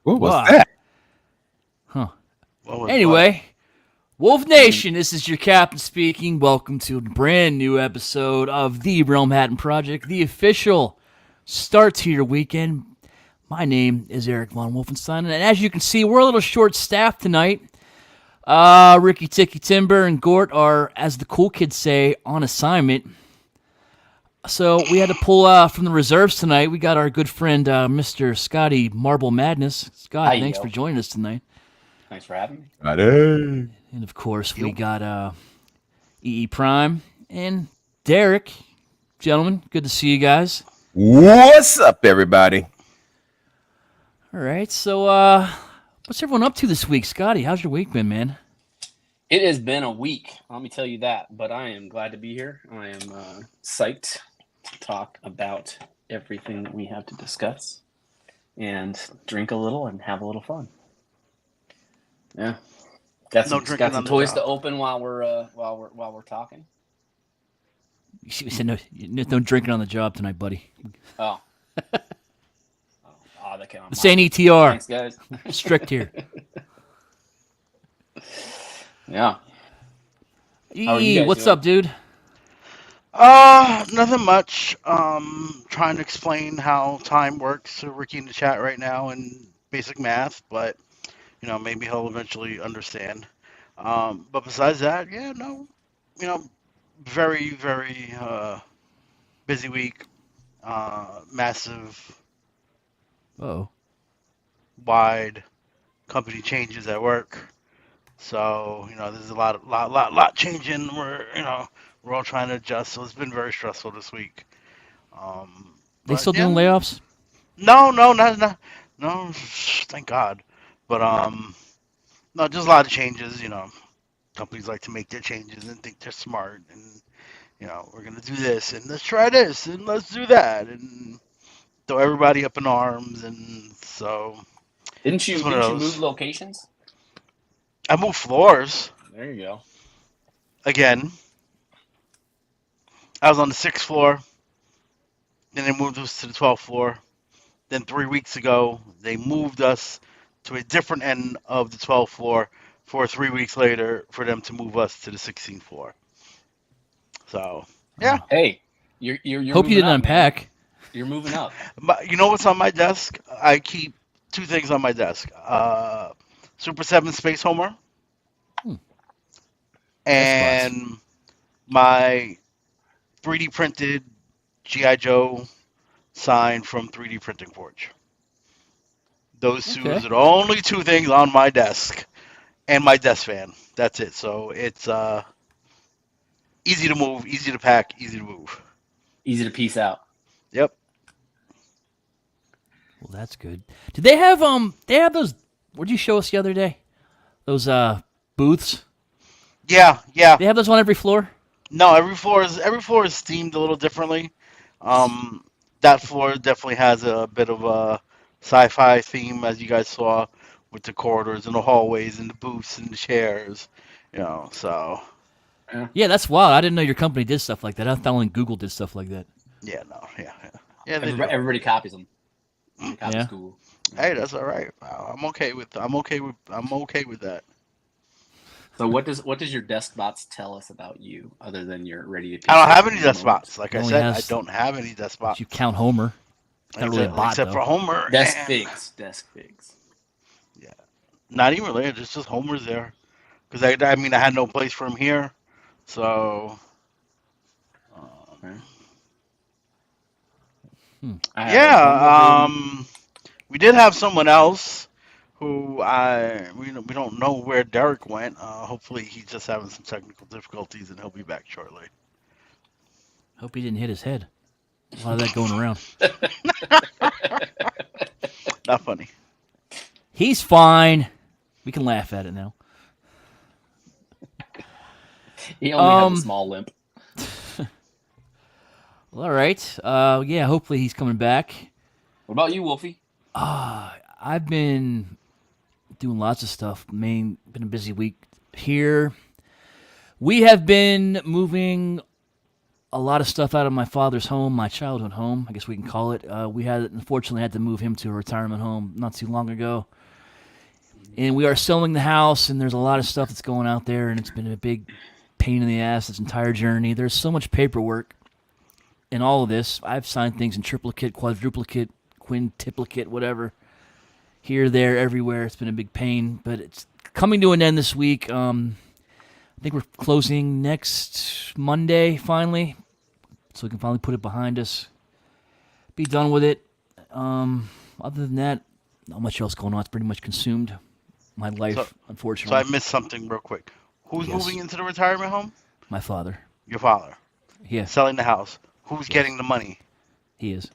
What was Wow. that? Huh. What was what? Anyway, Wolf Nation, this is your captain speaking. Welcome to a brand new episode of the Realmhattan Project, the official start to your weekend. My name is Eric Von Wolfenstein, and as you can see, we're a little short-staffed tonight. Ricky Ticky Timber and Gort are, as the cool kids say, on assignment. So we had to pull from the reserves tonight. We got our good friend, Mr. Scotty Marble Madness. Scott, Hi, thanks for yo. joining us tonight. Thanks for having me. Hey. And of course, we Yep. got EE Prime and Derek. Gentlemen, good to see you guys. What's up, everybody? All right, so what's everyone up to this week? Scotty, how's your week been, man? It has been a week, let me tell you that, but I am glad to be here. I am psyched to talk about everything that we have to discuss and drink a little and have a little fun. Yeah. Got No some, drinking got some on the toys job. to open while we're talking. You said no drinking on the job tonight, buddy. Oh. That came on This ain't ETR. Thanks, guys. Strict here. Yeah. How are you EE, guys what's doing? up, dude? Nothing much. Trying to explain how time works to Ricky in the chat right now in basic math, but maybe he'll eventually understand. But besides that, yeah, no, very, very busy week. Massive, Uh-oh. wide company changes at work. So there's a lot changing. We're all trying to adjust. So it's been very stressful this week. They But still yeah, doing layoffs? no, not no. Thank God. But no, just a lot of changes. Companies like to make their changes and think they're smart, and we're gonna do this and let's try this and let's do that and throw everybody up in arms, and so Didn't it's you one of move those. locations? I moved floors There you go. again. I was on the 6th floor, then they moved us to the 12th floor. Then 3 weeks ago, they moved us to a different end of the 12th floor for 3 weeks later for them to move us to the 16th floor. So, yeah. Hey, you're Hope you moving didn't up, man. unpack. You're moving up. You know what's on my desk? I keep two things on my desk. Super 7 Space Homer Hmm. and my 3D printed G.I. Joe sign from 3D Printing Forge. Those two Okay. are the only two things on my desk. And my desk fan. That's it. So it's easy to move, easy to pack, easy to move. Easy to piece out. Yep. Well, that's good. Did they have those? What did you show us the other day? Those booths. Yeah. They have those on every floor. No, every floor is themed a little differently. That floor definitely has a bit of a sci-fi theme, as you guys saw, with the corridors and the hallways and the booths and the chairs. So Yeah, that's wild. I didn't know your company did stuff like that. I thought only Google did stuff like that. yeah, no, yeah. They do. Everybody copies them. Copies Yeah. Google. Hey, that's all right. I'm okay with that. So what does your desk bots tell us about you, other than you're ready to? I don't have any piece out desk in the moment? spots. Like It I only said, I has- don't have any desk spots. You count Homer. It's not really a bot, except though. for Homer. Desk and- figs. Desk figs. Not even related. It's just Homer's there. Because I had no place for him here. So Okay. yeah, I have a Homer we did have someone else who we don't know where Derek went. Hopefully he's just having some technical difficulties and he'll be back shortly. Hope he didn't hit his head. A lot of that going around. Not funny. He's fine. We can laugh at it now. He only has a small limp. Well, all right. Yeah, hopefully he's coming back. What about you, Wolfie? I've been doing lots of stuff. Been a busy week here. We have been moving a lot of stuff out of my father's home, my childhood home, I guess we can call it. We unfortunately had to move him to a retirement home not too long ago. And we are selling the house, and there's a lot of stuff that's going out there, and it's been a big pain in the ass this entire journey. There's so much paperwork in all of this. I've signed things in triplicate, quadruplicate, quintuplicate, whatever. Here, there, everywhere. It's been a big pain, but it's coming to an end this week. I think we're closing next Monday, finally, so we can finally put it behind us, be done with it. Other than that, not much else going on. It's pretty much consumed my life, So unfortunately. I missed something real quick. Who's Yes. moving into the retirement home? My father. Your father. Yeah, Selling the house. Who's getting the money? he is.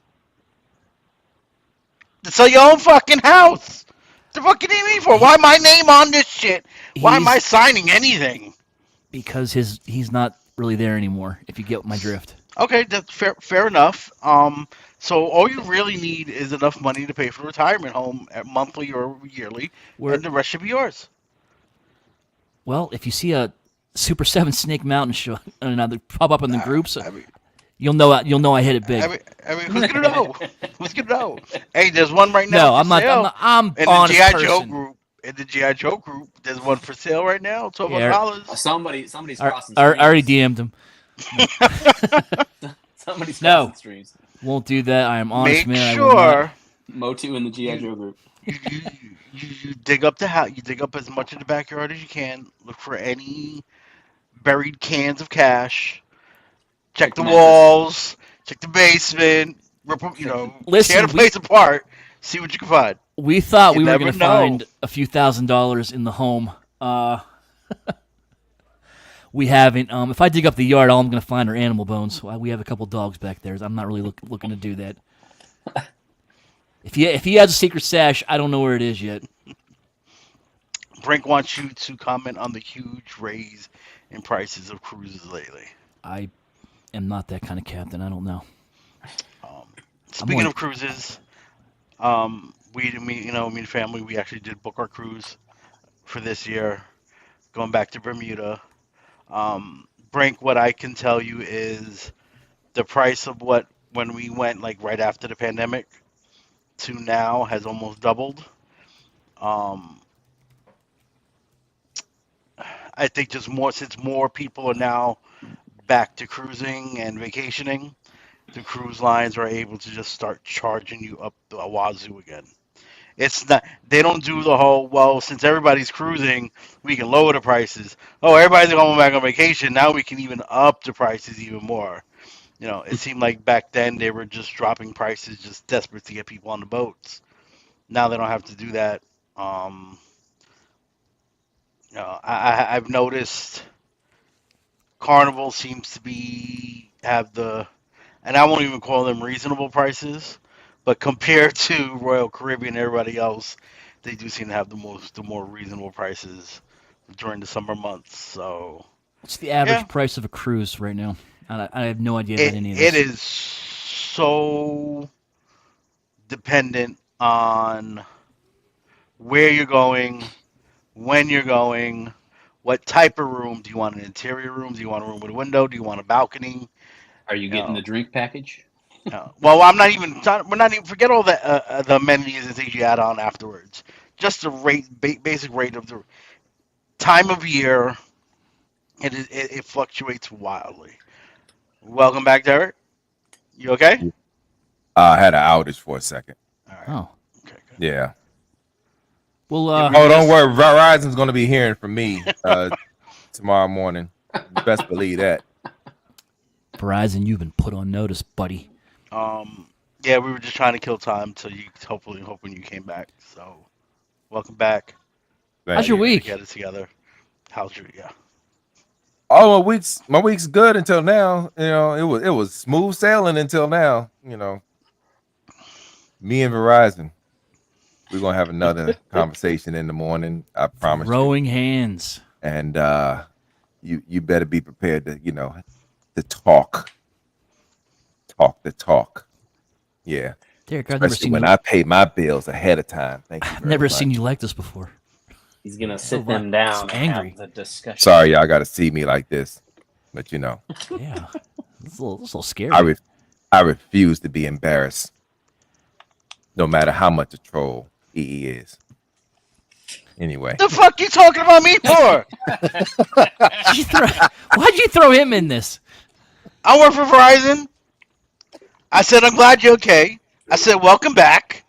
To sell your own fucking house. The fuck you need me for? Why my name on this shit? Why am I He's- signing anything? Because he's not really there anymore, if you get my drift. Okay, that's fair enough. So all you really need is enough money to pay for the retirement home monthly or yearly, and the rest should be yours. Well, if you see a Super 7 Snake Mountain show another pop up in the groups, I mean, you'll know I hit it big. who's gonna know? Who's gonna know? Hey, there's one right now. No, for I'm not. sale. I'm In the honest GI Joe person. group. In the GI Joe group, there's one for sale right now. Yeah. $1,200. Somebody's crossing I already streams. DM'd him. Somebody's No. crossing streams. Won't do that. I am honest, Make man. I will not. sure Motu in the GI Joe group. you dig up the house. You dig up as much in the backyard as you can. Look for any buried cans of cash. Check the the mattress. walls. Check the basement. Rip them, Listen, tear the place apart. See what you can find. We thought You we were never going to know. find a few $1,000s in the home. We haven't. If I dig up the yard, all I'm going to find are animal bones. We have a couple dogs back there. I'm not really looking to do that. If he has a secret stash, I don't know where it is yet. Brink wants you to comment on the huge raise in prices of cruises lately. I am not that kind of captain. I don't know. Speaking only- of cruises, me and the family, we actually did book our cruise for this year, going back to Bermuda. Brink, what I can tell you is the price of when we went like right after the pandemic to now has almost doubled. I think just since more people are now back to cruising and vacationing, the cruise lines are able to just start charging you up the wazoo again. It's not, they don't do the whole, well, since everybody's cruising, we can lower the prices. Oh, everybody's going back on vacation. Now we can even up the prices even more. It seemed like back then they were just dropping prices, just desperate to get people on the boats. Now they don't have to do that. I've noticed Carnival seems to have and I won't even call them reasonable prices, but compared to Royal Caribbean and everybody else, they do seem to have the more reasonable prices during the summer months. So What's the average Yeah. price of a cruise right now? I have no idea about any of it this. is so dependent on where you're going, when you're going, what type of room. Do you want an interior room? Do you want a room with a window? Do you want a balcony? Are you getting the drink package? Well, we're not even, forget all the amenities and things you add on afterwards. Just the basic rate of the time of year. It fluctuates wildly. Welcome back, Derek. You okay? I had an outage for a second. All right. Oh, Okay, good. Yeah. well, Yeah, Oh, don't worry. Verizon's going to be hearing from me tomorrow morning. You best believe that. Verizon, you've been put on notice, buddy. Yeah, we were just trying to kill time till you hoping you came back. So, welcome back. How's your week? Get it together. How's your Oh, my week's good until now. It was smooth sailing until now. Me and Verizon, we're gonna have another conversation in the morning. I promise you. Throwing hands. And you better be prepared to talk the talk. Yeah. Derek, I've never Especially seen when you. I pay my bills ahead of time. Thank you. I've very never much. seen you like this before. He's gonna sit So them down angry. and have the discussion. Sorry, y'all got to see me like this, but Yeah. It's a little scary. I refuse to be embarrassed, no matter how much a troll he is. Anyway, The fuck you talking about me for? Why'd you throw him in this? I work for Verizon. I said I'm glad you're okay. I said welcome back.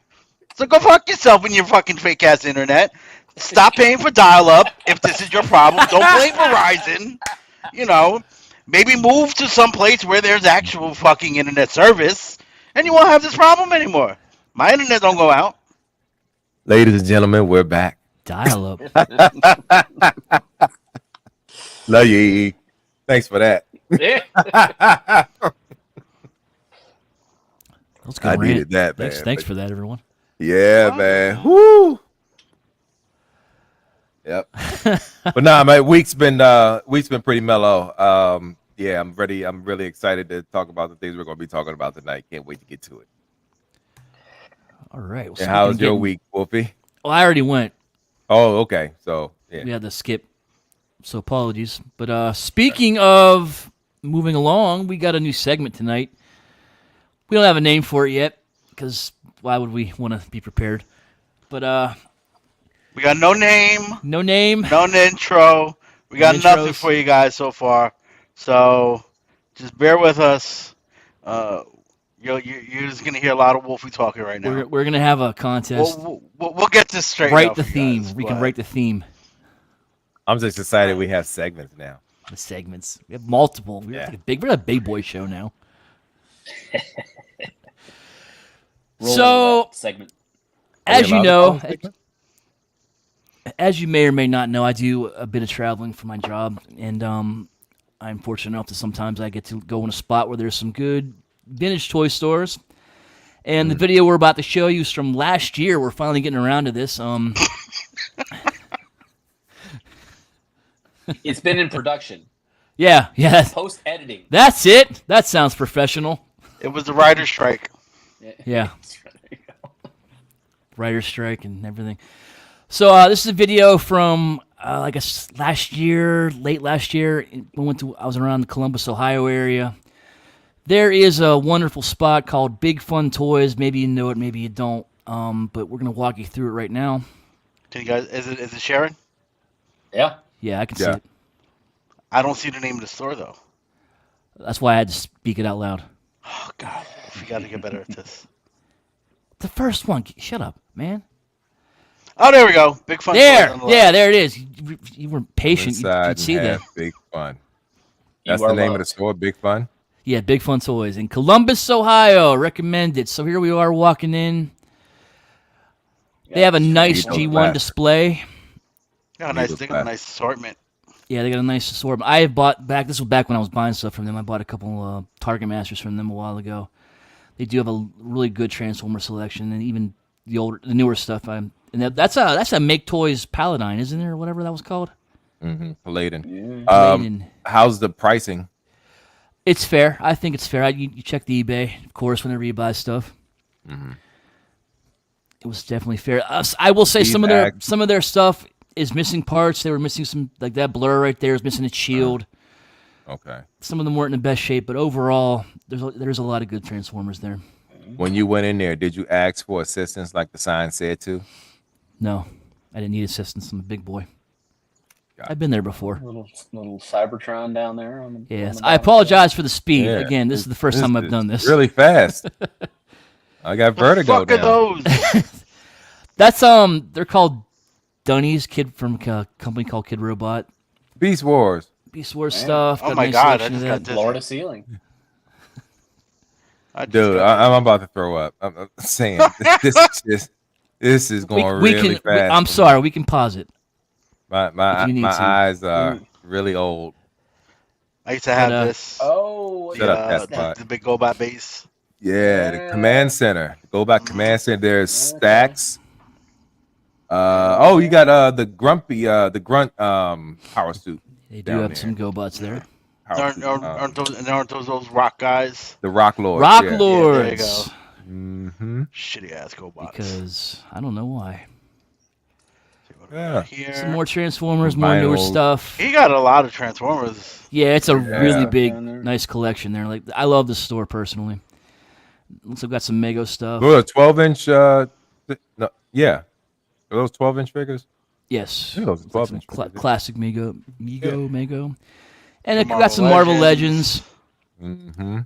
So go fuck yourself and your fucking fake ass internet. Stop paying for dial up if this is your problem. Don't blame Verizon. You know, maybe move to some place where there's actual fucking internet service, and you won't have this problem anymore. My internet don't go out. ladies and gentlemen, we're back. Dial up. Love you. Thanks for that. That was a good I rant. needed that, man. Thanks for that, everyone. Yeah, man. Woo. Yep. But nah, my week's been pretty mellow. Yeah, I'm ready. I'm really excited to talk about the things we're going to be talking about tonight. Can't wait to get to it. All right. Well, And how's your week, Wolfie? Well, I already went. Oh, okay. So yeah. We had to skip, so apologies. But speaking of moving along, we got a new segment tonight. We don't have a name for it yet, because why would we want to be prepared? But We got no name, no name. no intro. We got No nothing intros. for you guys so far. So just bear with us. You're just gonna hear a lot of Wolfie talking right now. We're gonna have a contest. We'll get this straight. Write out the for you theme. guys, We can but- write the theme. I'm just excited we have segments now. The segments. We have multiple. We're Yeah. like we're a big boy show now. Roll So, that segment. as you allowed to know, call it segment? as you may or may not know, I do a bit of traveling for my job, and I'm fortunate enough that sometimes I get to go in a spot where there's some good vintage toy stores. And the video we're about to show you is from last year. We're finally getting around to this. It's been in production. Yeah, Post editing. that's it. That sounds professional. It was the writer's strike. Yeah. Writer's strike and everything. So this is a video from I guess late last year. I was around the Columbus, Ohio area. There is a wonderful spot called Big Fun Toys. Maybe you know it, maybe you don't. But we're gonna walk you through it right now. Can you guys? Is it Sharon? Yeah. Yeah, I can see Yeah. it. I don't see the name of the store though. That's why I had to speak it out loud. Oh God, we got to get better at this. The first one. Shut up, man. Oh, there we go. Big fun. There, Toys on the left. yeah, there it is. You weren't patient. Inside You'd see and that. have Big Fun. You That's are the name of loved. the store, Big Fun. Yeah, Big Fun Toys in Columbus, Ohio. Recommended. So here we are walking in. They have a nice Needle G1 blast. display. Got a nice, they got a nice assortment. Yeah, they got a nice assortment. I have bought back. This was back when I was buying stuff from them. I bought a couple Target Masters from them a while ago. They do have a really good Transformer selection, and even the newer stuff. That's a Make Toys Paladine, isn't there, or whatever that was called? Paladin. Paladin. How's the pricing? It's fair. I think it's fair. You check the eBay, of course, whenever you buy stuff. It was definitely fair. I will say some of their stuff is missing parts. They were missing some, like that blur right there is missing its shield. Okay. Some of them weren't in the best shape, but overall, there's a lot of good Transformers there. When you went in there, did you ask for assistance like the sign said to? No, I didn't need assistance. I'm a big boy. Got I've been there before. Little Cybertron down there. On the, Yes, on the I bottom. apologize for the speed. Yeah. Again, this is the first time I've is done this. Really fast. I got vertigo Fuck are now. those? That's they're called Dunnies, kid from a company called Kid Robot. Beast Wars. Beast Wars Man. stuff. Oh got a my nice God, I selection of just that. got this. Floor to ceiling. I just Dude, got I'm about to throw up. I'm saying this is going We really can. fast. I'm for me. sorry. We can pause it. My if you need my to. eyes are really old. I used to have But, this. Oh, Shut up, the, Castbot. the big GoBot base. Yeah, the Yeah. command center. Go back command center. There's Okay. stacks. You got the grunt power suit. They do Down have there. some GoBots there. Power suit, Aren't those rock guys? the Rock Lord. Rock yeah. Lords. there you go. Mm-hmm. Shitty ass GoBots. Because I don't know why. Yeah. Here. Some more Transformers, more newer Vinyls. stuff. He got a lot of Transformers. Yeah, it's a really Yeah. big, Down there. nice collection there. Like I love this store personally. Looks like got some Mego stuff. Those are 12-inch. No, yeah. Are those 12-inch figures? Yes, Yeah, those are Looks like 12-inch some figures. classic Mego, and The it got some Marvel Legends. Mm-hmm.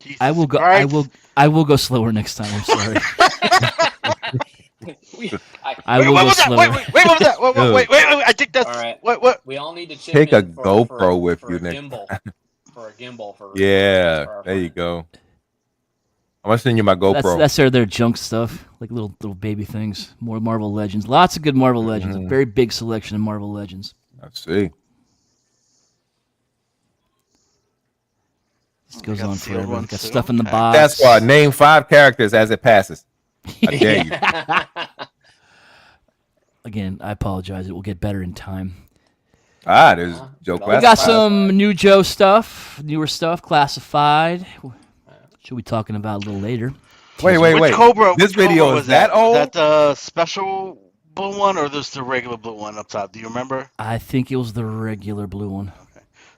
Jesus I will go. Christ. I will go slower next time. I'm sorry. I Wait, will what go was that? slower. Wait, what was that? Wait. I think that's. All right. What? We all need to chip Take a in for GoPro with for you a next gimbal. For a gimbal for Yeah. for our There you friend. go. I'm gonna send you my GoPro. That's their junk stuff, like little baby things. More Marvel Legends. Lots of good Marvel Legends. A very big selection of Marvel Legends. I see. This goes got on sealed forever. ones Got too? stuff in the Okay. box. That's why. Name 5 characters as it passes. I dare you. Again, I apologize. It will get better in time. There's Joe We We got Classified. some new Joe stuff, newer stuff, classified. Should we talking about a little later? Wait. Which Cobra? This which video Cobra is that Was old? that the special blue one or just the regular blue one up top? Do you remember? I think it was the regular blue one.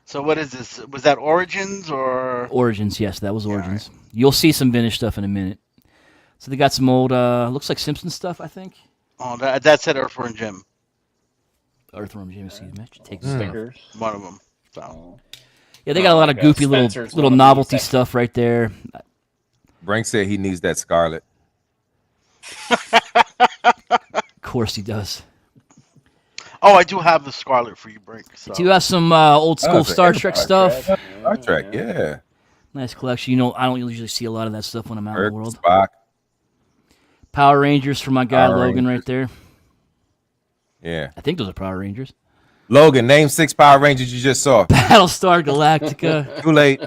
So what is this? Was that Origins or? Origins, yes, that was Yeah, Origins. You'll see some vintage stuff in a minute. So they got some old, looks like Simpsons stuff, I think. Oh, that's at Earthworm Jim. Earthworm Jim, excuse me. Take Stickers. One of them. So Oh. Yeah, they got a lot of Like, goofy Spencer's little wannabe novelty section. stuff right there. Brink said he needs that Scarlet. Of course he does. oh, I do have the Scarlet for you, Brink. So. Do you have some old school it's an Star Trek stuff? Star Trek, yeah. Nice collection. You know, I don't usually see a lot of that stuff when I'm out in Kirk, the world. Spock. Power Rangers for my guy Power Logan Rangers. right there. Yeah. I think those are Power Rangers. Logan, name 6 Power Rangers you just saw. Battlestar Galactica. Too late.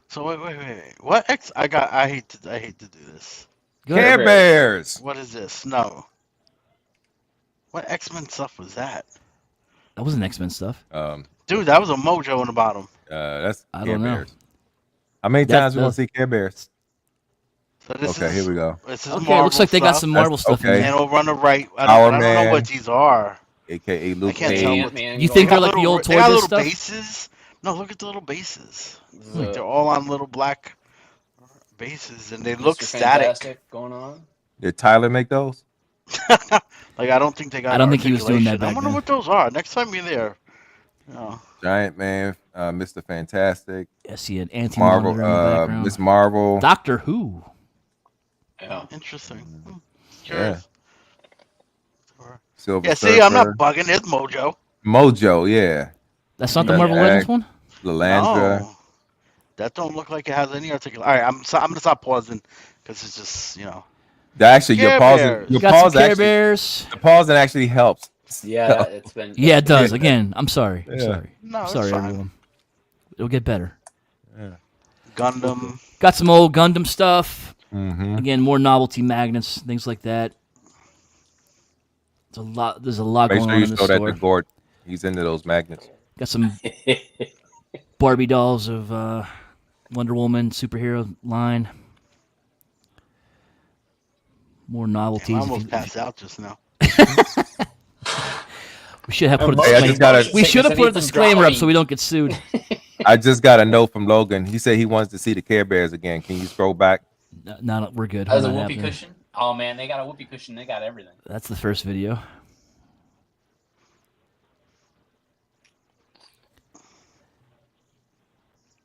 So wait. What X? I hate to do this. Go Care ahead. Bears. What is this? No. What X-Men stuff was that? That wasn't X-Men stuff. Dude, that was a Mojo in the bottom. That's I Care don't know. Bears. How many That- times we gonna that- see Care Bears? So this Okay, is, here we go. This is Okay, Marvel looks like they got stuff. some Marvel That's- stuff in okay. there. And over on the right, I Power don't know Man. what these are. AKA Luke can't Cage. tell what- Ant-Man You going think They they're got like the old they got Toy Biz little stuff? bases. No, look at the little bases. The- They're all on little black bases, and they look Mr. static. Fantastic going on. Did Tyler make those? Like I don't think they got. I don't think he was doing that articulation. I back wonder then. what those are. Next time you're there. You know. Giant Man, Mr. Fantastic, I see an anti Marvel, monitor in the background. Miss Marvel. Doctor Who. Yeah. Interesting. Yeah. Curious. Silver Yeah. See, I'm not Surfer, bugging. It's Mojo. Mojo, yeah. That's not the Yeah. Marvel Legends one? Lalandra. No, that don't look like it has any articulation. All right, I'm gonna stop pausing because it's just Actually, your Care pause, Bears. your Got some pause Care actually, Bears. the pause actually helps. Yeah, it's been. Yeah, it does. Yeah. Again, I'm sorry. I'm Yeah. sorry. No, it's Sorry, fine. everyone. It'll get better. Gundam. Got some old Gundam stuff. Mm-hmm. Again, more novelty magnets, things like that. There's a lot Make going sure on you in this show that store. to Gord. He's into those magnets. Got some Barbie dolls of Wonder Woman superhero line. More novelties. I If almost you- passed out just now. we should have put a Hey, I just disclaimer. gotta- We should have put a Some disclaimer up drawing. so we don't get sued. I just got a note from Logan. He said he wants to see the Care Bears again. Can you scroll back? No, we're good. As a We're not whoopee happening. cushion. Oh man, they got a whoopee cushion. They got everything. That's the first video.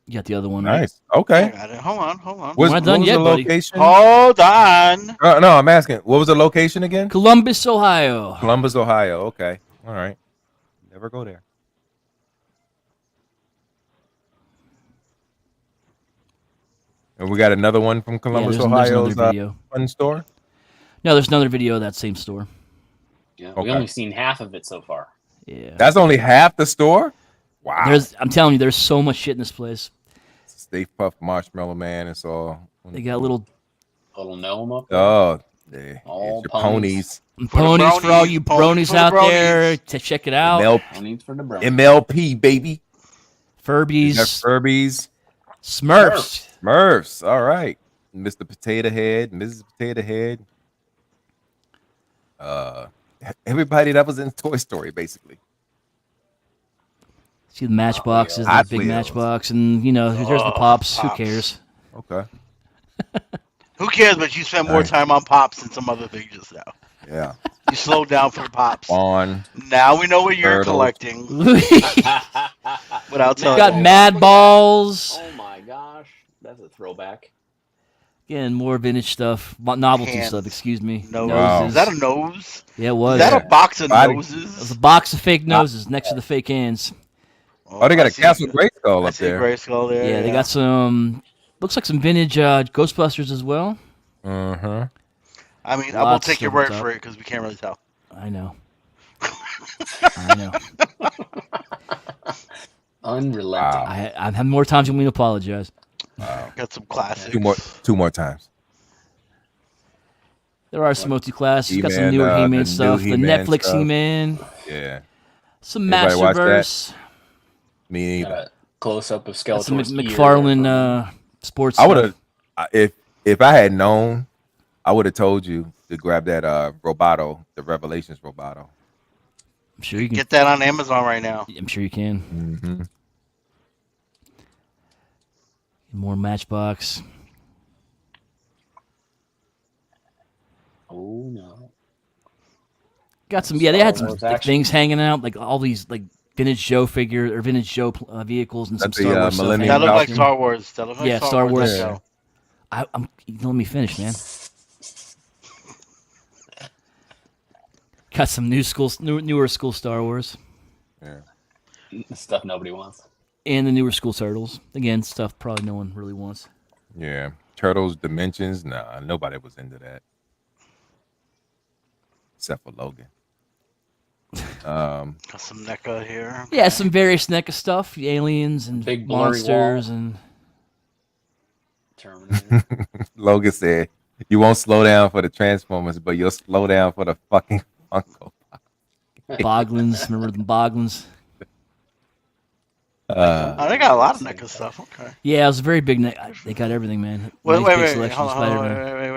You got the other one, right? Nice. I Okay. got it. Hold on. Was, not done what was yet, the buddy. location? Hold on. No, I'm asking. What was the location again? Columbus, Ohio. Columbus, Ohio. Okay. All right. Never go there. And we got another one from Columbus, there's Ohio's another video. fun store. No, there's another video of that same store. Yeah, Okay. we only seen half of it so far. Yeah. That's only half the store. Wow. I'm telling you, there's so much shit in this place. Stay Puff Marshmallow Man. It's all. They got little A little gnome up there. Oh, yeah. All It's your ponies. ponies for all you ponies bronies for the out bronies. there to check it out. Ponies for the bro. MLP, baby. You got Furbies, Furbies. Smurfs. Smurfs. All right. Mr. Potato Head, Mrs. Potato Head. uh, everybody that was in Toy Story, basically. See the matchboxes, Wheels. the Hot big Wheels. matchbox, and there's the Oh, pops. Who Pops. cares? Okay. Who cares? But you spend more Nice. time on Pops than some other things just now. Yeah. You slowed down for the Pops. On Now we know what you're Turtles. collecting. Got Without telling Balls. Mad Look at that. Balls. Oh my gosh, that's a throwback. Again, more vintage stuff, novelty Hands. stuff. Excuse me. Nose. Wow. Is that a nose? Yeah, it Is was. that Yeah. a box of Body. It was a noses? box of fake noses next to the fake hands. Oh, they got I a see- Castle Grayskull I up see there. Grayskull there. Yeah, they got some. Looks like some vintage Ghostbusters as well. Uh-huh. I mean, I will Lots take your of word top. for it because we can't really tell. I know. I know. Unrelenting. Wow. I've had more times than we apologize. Wow. Got some classics. Two more times. There are some OT classics. Got some He-Man, newer the He-Man new stuff. The He-Man Netflix stuff. He-Man. Yeah. Some Everybody watch that? Masterverse. Me Got either. a close up of Got some Skeletor's ear McFarlane there sports I stuff. would have if I had known, I would have told you to grab that Roboto, the Revelations Roboto. I'm sure you can. Get that on Amazon right now. I'm sure you can. Mm-hmm. More Matchbox. Oh no. Got some. Yeah, they had Star some Wars action. things hanging out, like all these like vintage Joe figure or vintage Joe vehicles and some That's the, Star Wars stuff. Millennium That hanging look out like too. Star Wars. That look like Yeah, Star Star Wars. Wars. Show. Let me finish, man. Got some newer school Star Wars Yeah. Stuff nobody wants. and the newer school Turtles. Again, stuff probably no one really wants. Yeah. Turtles Dimensions. Nah, nobody was into that. Except for Logan. Got some NECA here. Yeah, some various NECA stuff, the aliens and Big blurry monsters wall. and Terminator. Logan said, "You won't slow down for the Transformers, but you'll slow down for the fucking Funko." Boglins. Remember the Boglins? Oh, they got a lot of NECA stuff. Okay. Yeah, it was a very big. They got everything, man. Wait, Nice wait, big wait, selection hold of on, Spider-Man.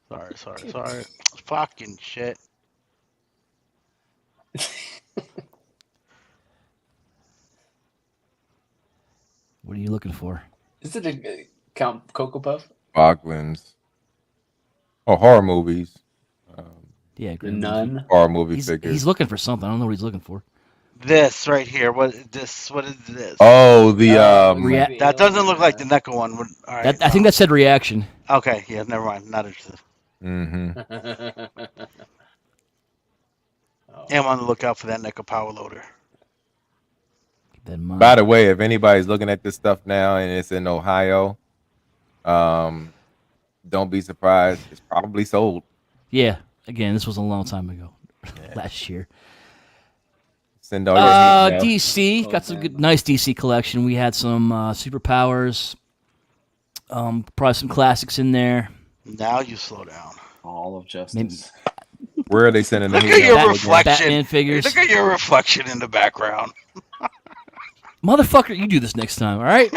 wait. Sorry. Fucking shit. What are you looking for? Is it a Count Cocoa Puff? Boglins. Oh, horror movies. Yeah, The great. Nun. Horror movie He's figures. looking for something. I don't know what he's looking for. This right here. What is this? What is this? Oh, the That doesn't look like the NECA one. All right. I think that said reaction. Okay. Yeah. Never mind. Not interested. mm-hmm. I'm on the lookout for that NECA power loader. Keep that in mind. By the way, if anybody's looking at this stuff now and it's in Ohio, don't be surprised. It's probably sold. Yeah. Again, this was a long time ago. Last year. Send all your heat mail. DC got some good, nice DC collection. We had some superpowers. Probably some classics in there. Now you slow down. All of Justice. Where are they sending the Look heat at your mail? reflection. Batman figures. Look at your reflection in the background. Motherfucker, you do this next time, all right?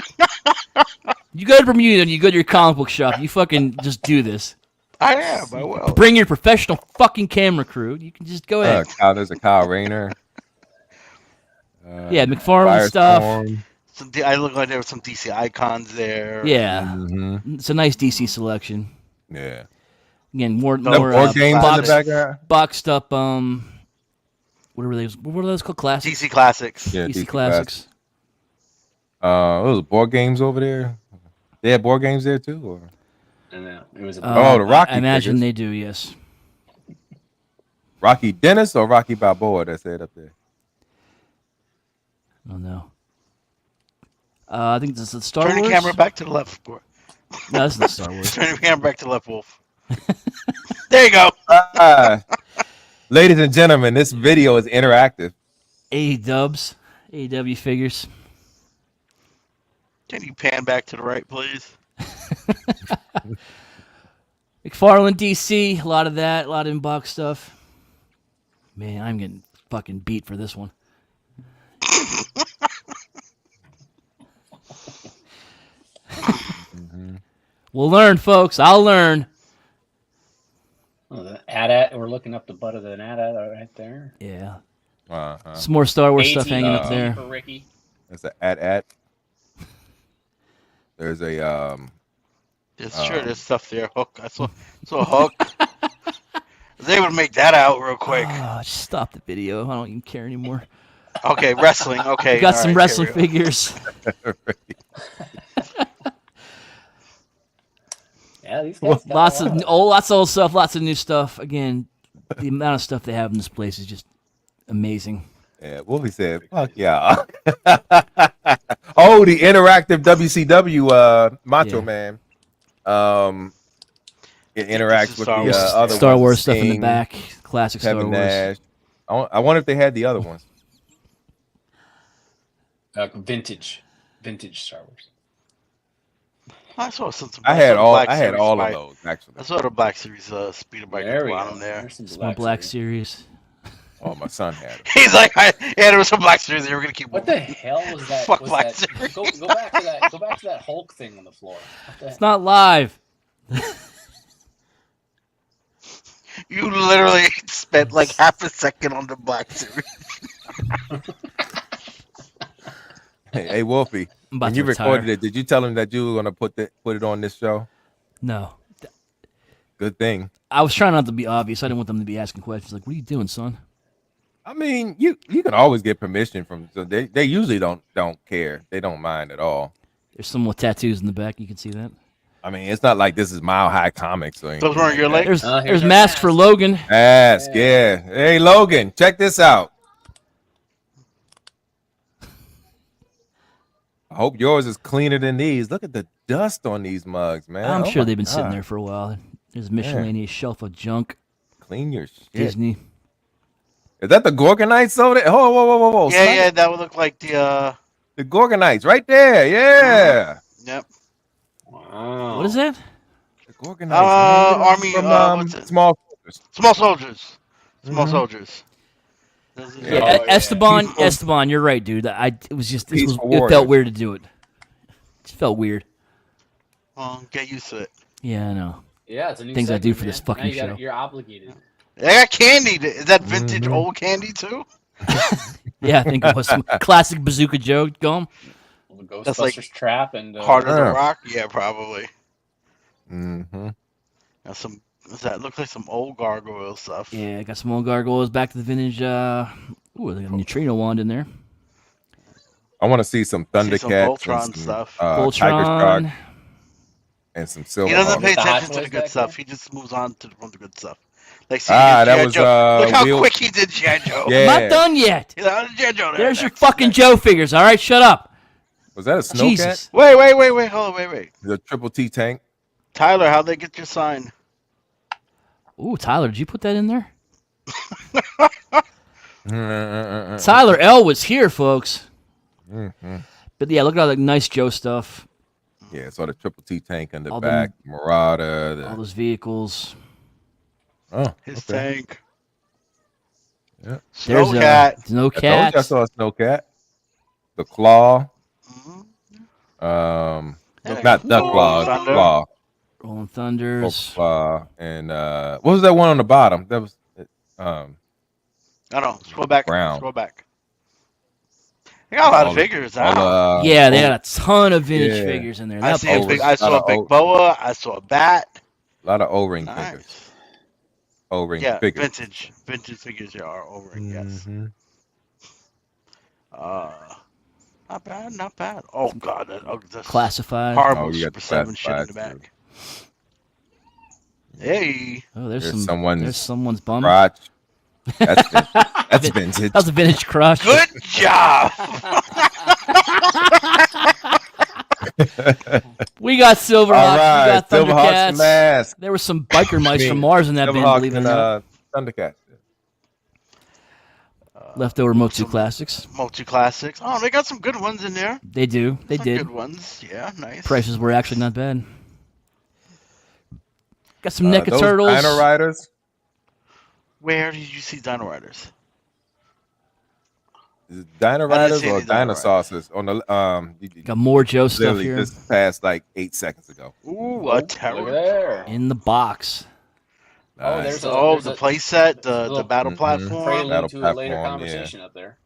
You go to Bermuda and you go to your comic book shop. You fucking just do this. I am. I will. Bring your professional fucking camera crew. You can just go ahead. There's a Kyle Rayner. Yeah, McFarlane stuff. Firestorm. I look like there were some DC icons there. Yeah, Mhm. it's a nice DC selection. Yeah. Again, more Board games in the classics. background. boxed up. What were those called? Classics. DC Classics. Yeah, DC classics. Those board games over there. They had board games there too, or And it was a the Rocky I imagine figures. they do. Yes. Rocky Dennis or Rocky Balboa that said up there. Oh no. I think this is Star Turn Wars. the camera back to the left. No, this is not Star Wars. Turn the camera back to the left, Wolf. There you go. Ladies and gentlemen, this video is interactive. AEW figures. Can you pan back to the right, please? McFarlane DC, a lot of that, a lot of inbox stuff. Man, I'm getting fucking beat for this one. We'll learn, folks. I'll learn. Oh, the AT-AT. We're looking up the butt of the AT-AT right there. Yeah. Uh-huh. Some more Star Wars stuff hanging up AT-AT there. For Ricky. There's a at. There's a There's stuff there. Hook. I saw a hook. They would make that out real quick. Just stop the video. I don't even care anymore. Okay, wrestling. Okay, We got some all right, wrestling here we go. figures. Yeah, these guys got Lots a lot of old stuff, lots of new stuff. Again, the amount of stuff they have in this place is just amazing. Yeah, Wolfie said, "Fuck yeah." Oh, the interactive WCW Macho Yeah. Man. It interacts with the Star Wars. other Star ones, Wars stuff in the Sting, back. Classic Kevin Star Wars. Nash. I wonder if they had the other ones. vintage Star Wars. I saw some. I had all Black of Series bike. those actually. I saw the Black Series speeder bike at There the we bottom go. there. There's some Small Black series. Series. Oh, my son had them. He's like, there was some Black Series. They were gonna keep. What the hell was that? Fuck was Black that? Series. Go back to that. Go back to that Hulk thing on the floor. What the It's not live. You literally spent like half a second on the Black Series. Hey, Wolfie, I'm about when to you retire. recorded it, did you tell him that you were gonna put it on this show? No. Good thing. I was trying not to be obvious. I didn't want them to be asking questions like, what are you doing, son? I mean, you can always get permission from. So they usually don't care. They don't mind at all. There's some more tattoos in the back. You can see that. I mean, it's not like this is Mile High Comics or anything. Those weren't your like legs? There's here's our masks for mask. Logan. that. Ask, yeah. Hey, Logan, check this out. I hope yours is cleaner than these. Look at the dust on these mugs, man. I'm Oh sure my they've been sitting God. there for a while. There's a miscellaneous shelf of junk. Clean your shit. Disney. Is that the Gorgonites over there? Oh, whoa. Yeah, son. yeah, that would look like the. The Gorgonites right there. Yeah. Yep. Wow. What is that? The Gorgonites. man. Army. From What's it? Small Soldiers. Small soldiers. Small Mhm. soldiers. Yeah, Oh, yeah. Esteban, you're right, dude. It was just Peaceful it felt warriors. weird to do it. It felt weird. Well, get used to it. Yeah, I know. Yeah, it's a new Things I do segment, for this man. fucking Now you show. You're obligated. They got candy. Is that vintage Mhm. old candy too? Yeah, I think it was some classic Bazooka Joe gum. The Ghostbusters That's like trap and Harder Yeah. to rock? Yeah, probably. Mm-hmm. Now does that look like some old gargoyle stuff? Yeah, I got some old gargoyles. Back to the vintage. Ooh, they got a neutrino wand in there. I want to see some See some Thundercats Voltron and some, stuff. Tiger Shark Voltron. and some He Silver doesn't Hawk. pay The Hot attention to the Toys good back stuff. there? He just moves on from the good stuff. Like, see, That G.I. was Joe. Look how Wheel- quick he did G.I. Joe. Yeah. I'm not done yet. He's like, G.I. Joe there. There's your next, fucking next. Joe figures. All right, shut up. Was that a Snowcat? Jesus. Wait, hold on, wait. The Triple T tank. Tyler, how'd they get your sign? Ooh, Tyler, did you put that in there? Mm-hmm. Tyler L was here, folks. Mm-hmm. But yeah, look at all the nice Joe stuff. Yeah, so the Triple T tank in the All back, Marauder. All The, those vehicles. oh, His okay. tank. Yeah. There's Snowcat. no I told you I cats. saw a Snowcat. The Claw. Mhm. Not Yeah, Claw. Thunder. Claw. Rolling Oh, Thunders. Claw. And what was that one on the bottom? That was I don't know. Scroll back. Brown. Scroll back. They got a lot all of the- figures all now. the, Yeah, they got a ton of vintage yeah. figures in there. I That's see a Overs. big. I saw a Lot of big O- boa. I saw a bat. a lot of O-ring figures. Nice. O-ring Yeah, figures. vintage figures. There are over. Yes. Mhm. Not bad. Oh god, that's classified. horrible Oh, you got Super the 7 shit in the classified, back. Hey, Oh, There's there's someone's someone's bum. crotch. That's that's vintage. That was a vintage crush. good job. We got Silverhawks. All We right, got Silverhawks Thundercats. mask. There were some biker mice from Mars in that bin, Silverhawks believe it or and not. Thundercats. Leftover Motu Classics. Multi classics. Oh, they got some good ones in there. They do. They Some did. good ones. Yeah, nice. Prices were actually not bad. Got some NECA Those Turtles. Dino Riders. Where did you see Dino Riders? Is it Dino I didn't Riders see or any Dino Dinosaurs on the Got more Joe stuff literally here just passed like 8 seconds ago. Ooh, a Look terror. there. in the box. Oh, there's The playset, the little battle platform. prelude Battle to a later platform, yeah. conversation up there.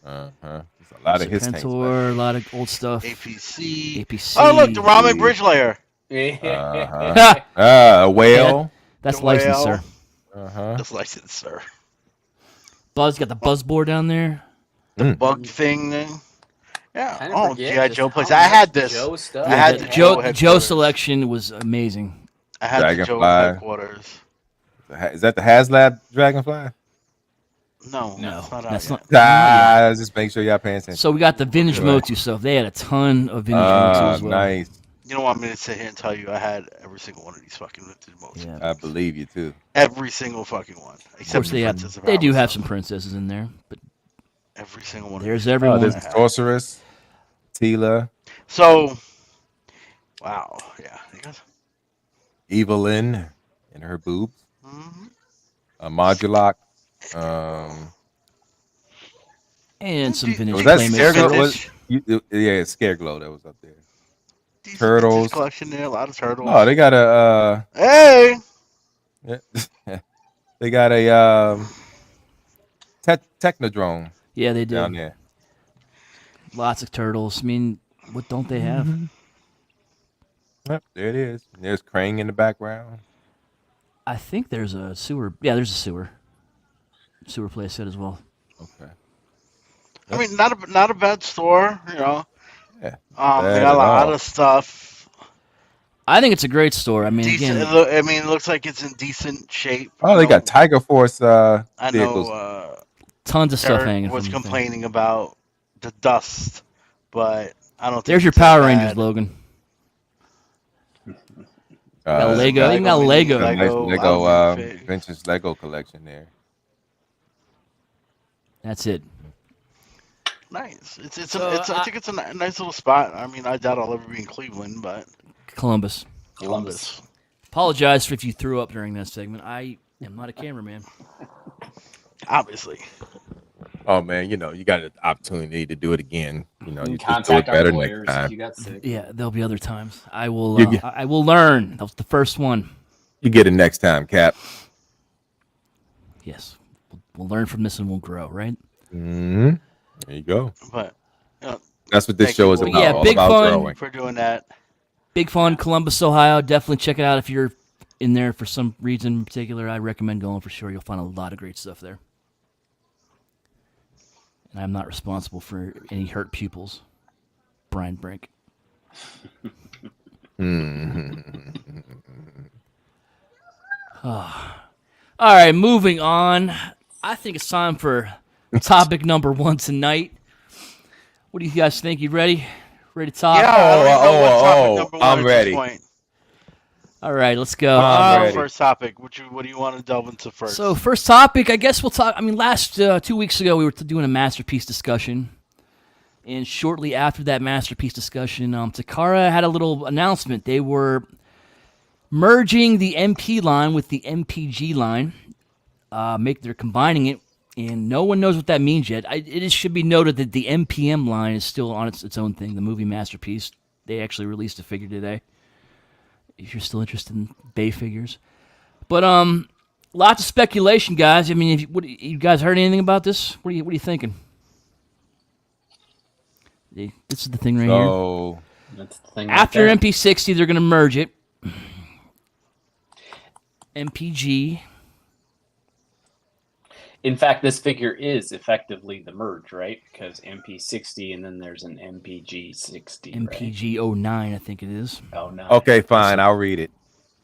There's a lot of his tanks back Serpentor, a lot of old stuff. APC. APC. Oh, look, the Ramen See. Bridge Layer. there. A whale. That's The licensed, whale. sir. That's licensed, sir. Buzz got the buzz board down there. The bug thing. Yeah. Kind of Oh, forget G.I. just Joe how place. I had this. Joe stuff. I had the Joe Joe headquarters. selection was amazing. I had the Joe Dragonfly. headquarters. Is that the HasLab Dragonfly? No, No, it's not out that's yet. not. Just make sure y'all paying attention. So we got the vintage Right. Motu stuff. They had a ton of vintage Motu as well. Nice. You don't want me to sit here and tell you I had every single one of these fucking vintage modes. Yeah. I believe you too. Every single fucking one. Of Except course, the they Princess of do Alice have stuff. some princesses in there, but Every single one. there's of everyone. There's Sorceress, Tila, So, wow, yeah. You guys? Evelyn, and her boobs. Mm-hmm. Modulok. And some vintage Was that Playmates. Scareglow? Vintage. Yeah, Scareglow that was up there. Decent Turtles. vintage collection there. A lot of turtles. Oh, they got a. Hey. They got a Technodrome Yeah, they do. down there. Lots of turtles. I mean, what don't they have? Yep, there it is. There's Krang in the background. I think there's a sewer. Yeah, there's a sewer playset as well. Okay. I mean, not a bad store, you know. Yeah. They Bad got a at lot all. of stuff. I think it's a great store. I mean, Decent. again, It looks like it's in decent shape. Oh, they got Tiger Force I vehicles. know. tons of stuff Derek hanging was from the thing. complaining about the dust, but I don't think There's your it's that Power bad. Rangers, Logan. Got Lego. got They got Lego. a nice Lego Lego outfit. vintage Lego collection there. That's it. Nice. So, I think it's a nice little spot. I mean, I doubt I'll ever be in Cleveland, but Columbus. Columbus. Apologize for if you threw up during that segment. I am not a cameraman. Obviously. Oh man, you got an opportunity to do it again. You just do it Contact our better lawyers next if time. you got sick. Yeah, there'll be other times. I will. You- I will learn. That was the first one. You get it next time, Cap. Yes, we'll learn from this and we'll grow. Right. Mm-hmm. There you go. But That's what this thank show you is for- about. Yeah, all big about fun. growing. for doing that. Big fun, Columbus, Ohio. Definitely check it out if you're in there for some reason in particular. I recommend going for sure. You'll find a lot of great stuff there. And I'm not responsible for any hurt pupils. Brian Brink. All right, moving on. I think it's time for topic number one tonight. What do you guys think? You ready? Ready to talk? Yeah, I don't even know what topic oh, number one I'm at ready. this point. All right, let's go. I'm ready. First topic. What do you want to delve into first? So first topic, I guess we'll talk. I mean, last 2 weeks ago we were doing a masterpiece discussion, and shortly after that masterpiece discussion, Takara had a little announcement. They were merging the MP line with the MPG line. They're combining it, and no one knows what that means yet. Should be noted that the MPM line is still on its own thing. The movie masterpiece. They actually released a figure today. If you're still interested in Bay figures. But lots of speculation, guys. I mean, you guys heard anything about this? What are you thinking? This is the thing right here. So That's the thing right After there. MP60, they're going to merge it. MPG. In fact, this figure is effectively the merge, right? Because MP60 and then there's an MPG60. Right? MPG 09, I think it is. Oh no. okay, fine. I'll read it.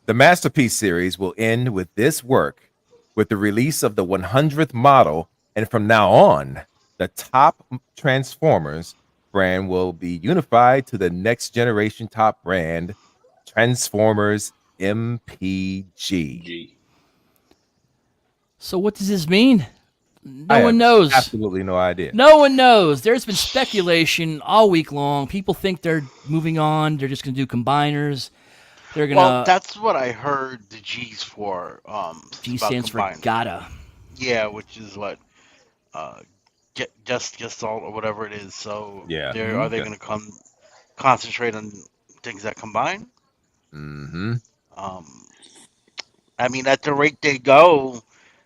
The Masterpiece series will end with this work, with the release of the 100th model, and from now on, the top Transformers brand will be unified to the next generation top brand, Transformers MPG. G. So what does this mean? I No have one knows. Absolutely no idea. No one knows. There's been speculation all week long. People think they're moving on. They're just going to do combiners. They're going to... Well, that's what I heard the G's for. G about stands for combined. gotta. Yeah, which is what just all or whatever it is. So Yeah. are they Yeah. going to concentrate on things that combine? Mm-hmm. I mean, at the rate they go,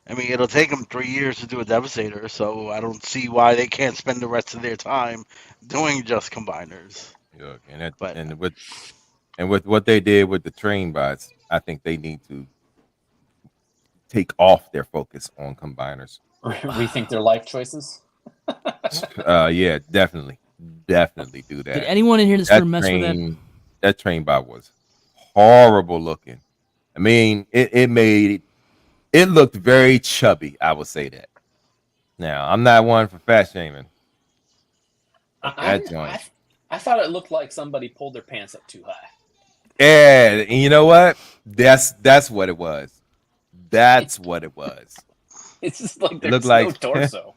I mean, it'll take them 3 years to do a Devastator, so I don't see why they can't spend the rest of their time doing just combiners. Look, But and with what they did with the train bots, I think they need to take off their focus on combiners. Rethink their life choices. Yeah, definitely do Did that. anyone in here this That ever mess with that? train bot was horrible looking. I mean, it looked very chubby. I would say that. Now, I'm not one for fat shaming, but I, that I, joint, I thought it looked like somebody pulled their pants up too high. yeah, and you know what? That's what it was. That's what it was. It's just like It looked there's no like torso.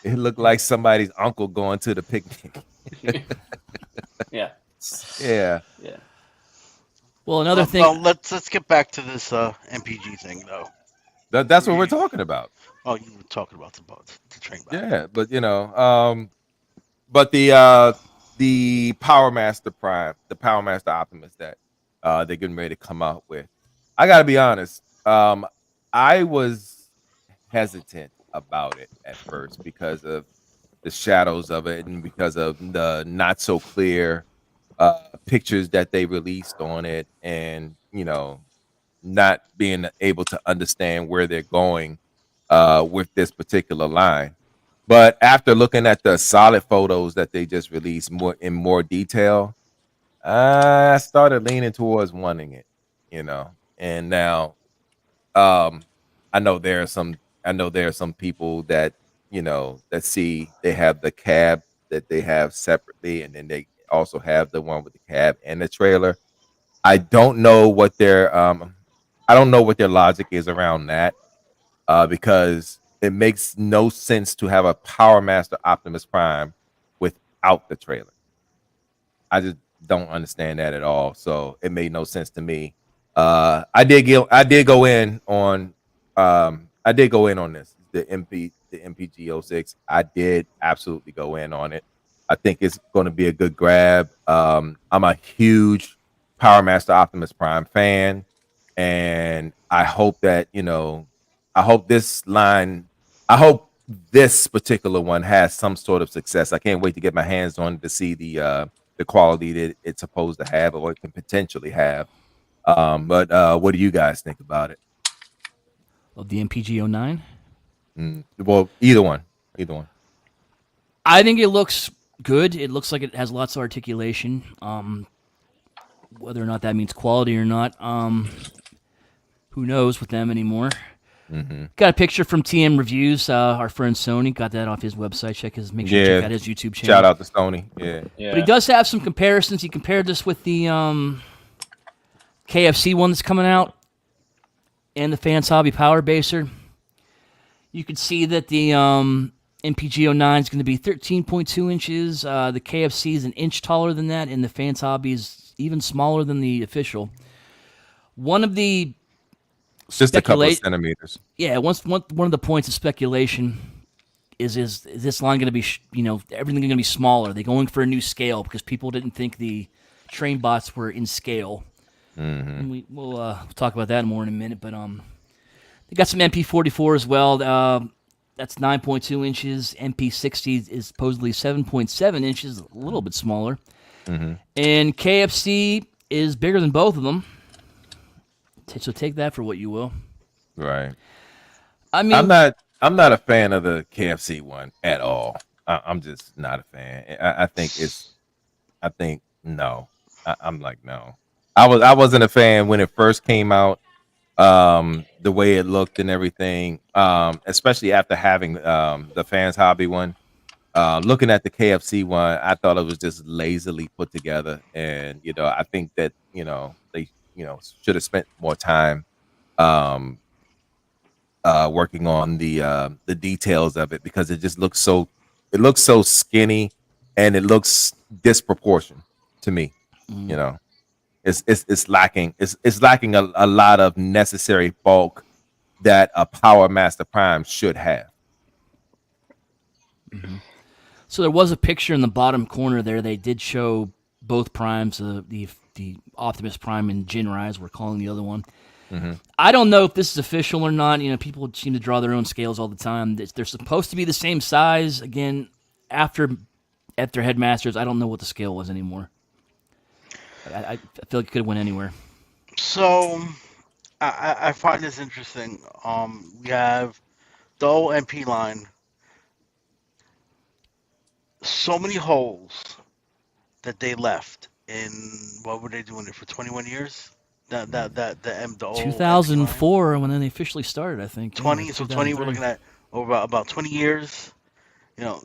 it looked like somebody's uncle going to the picnic. Yeah, Yeah, yeah. Well, another thing. well, let's get back to this MPG thing though. that's what we're talking about. Oh, you were talking about the train bot. Yeah, but but the Power Master Prime, the Power Master Optimus that they're getting ready to come out with. I gotta be honest. I was hesitant about it at first because of the shadows of it and because of the not so clear pictures that they released on it, and not being able to understand where they're going with this particular line. But after looking at the solid photos that they just released more detail, I started leaning towards wanting it, And now, um, I know there are some people that that see they have the cab that they have separately, and then they also have the one with the cab and the trailer. I don't know what their logic is around that, because it makes no sense to have a Power Master Optimus Prime without the trailer. I just don't understand that at all. So it made no sense to me. I did go in on this the MPG 06. I did absolutely go in on it. I think it's going to be a good grab. I'm a huge Power Master Optimus Prime fan, and I hope that I hope this line, I hope this particular one has some sort of success. I can't wait to get my hands on it to see the quality that it's supposed to have or it can potentially have. But what do you guys think about it? Of the MPG 09. Well, either one. I think it looks good. It looks like it has lots of articulation. Whether or not that means quality or not, who knows with them anymore. Got a picture from TM Reviews. Our friend Sony got that off his website. Make sure you check out his YouTube channel. Shout out to Sony. Yeah. Yeah. But he does have some comparisons. He compared this with the KFC one that's coming out and the Fans Hobby Power Baser. You can see that the MPG 09 is going to be 13.2 inches. The KFC is an inch taller than that, and the Fans Hobby is even smaller than the official. One of the Just a couple of centimeters. Yeah, one of the points of speculation is this line going to be everything going to be smaller? Are they going for a new scale because people didn't think the train bots were in scale? And we'll talk about that more in a minute. But they got some MP44 as well. That's 9.2 inches. MP60 is supposedly 7.7 inches, a little bit smaller. And KFC is bigger than both of them. So take that for what you will. Right. I mean, I'm not a fan of the KFC one at all. I'm just not a fan. I think no. I'm like no. I wasn't a fan when it first came out. The way it looked and everything. Especially after having the Fans Hobby one. Looking at the KFC one, I thought it was just lazily put together, and I think that they should have spent more time working on the details of it, because it looks so skinny, and it looks disproportionate to me. It's lacking it's lacking a lot of necessary bulk that a Power Master Prime should have. so there was a picture in the bottom corner there. They did show both primes, the Optimus Prime and Jinrai, as we're calling the other one. I don't know if this is official or not. You know, people seem to draw their own scales all the time. They're supposed to be the same size. Again, after headmasters, I don't know what the scale was anymore. I feel like it could have went anywhere. So I find this interesting. We have the old MP line. So many holes that they left in what were they doing it for 21 years? The old MP line. 2004 when then they officially started, I think. Yeah, 20, so 20 we're 2003. looking at over about 20 years.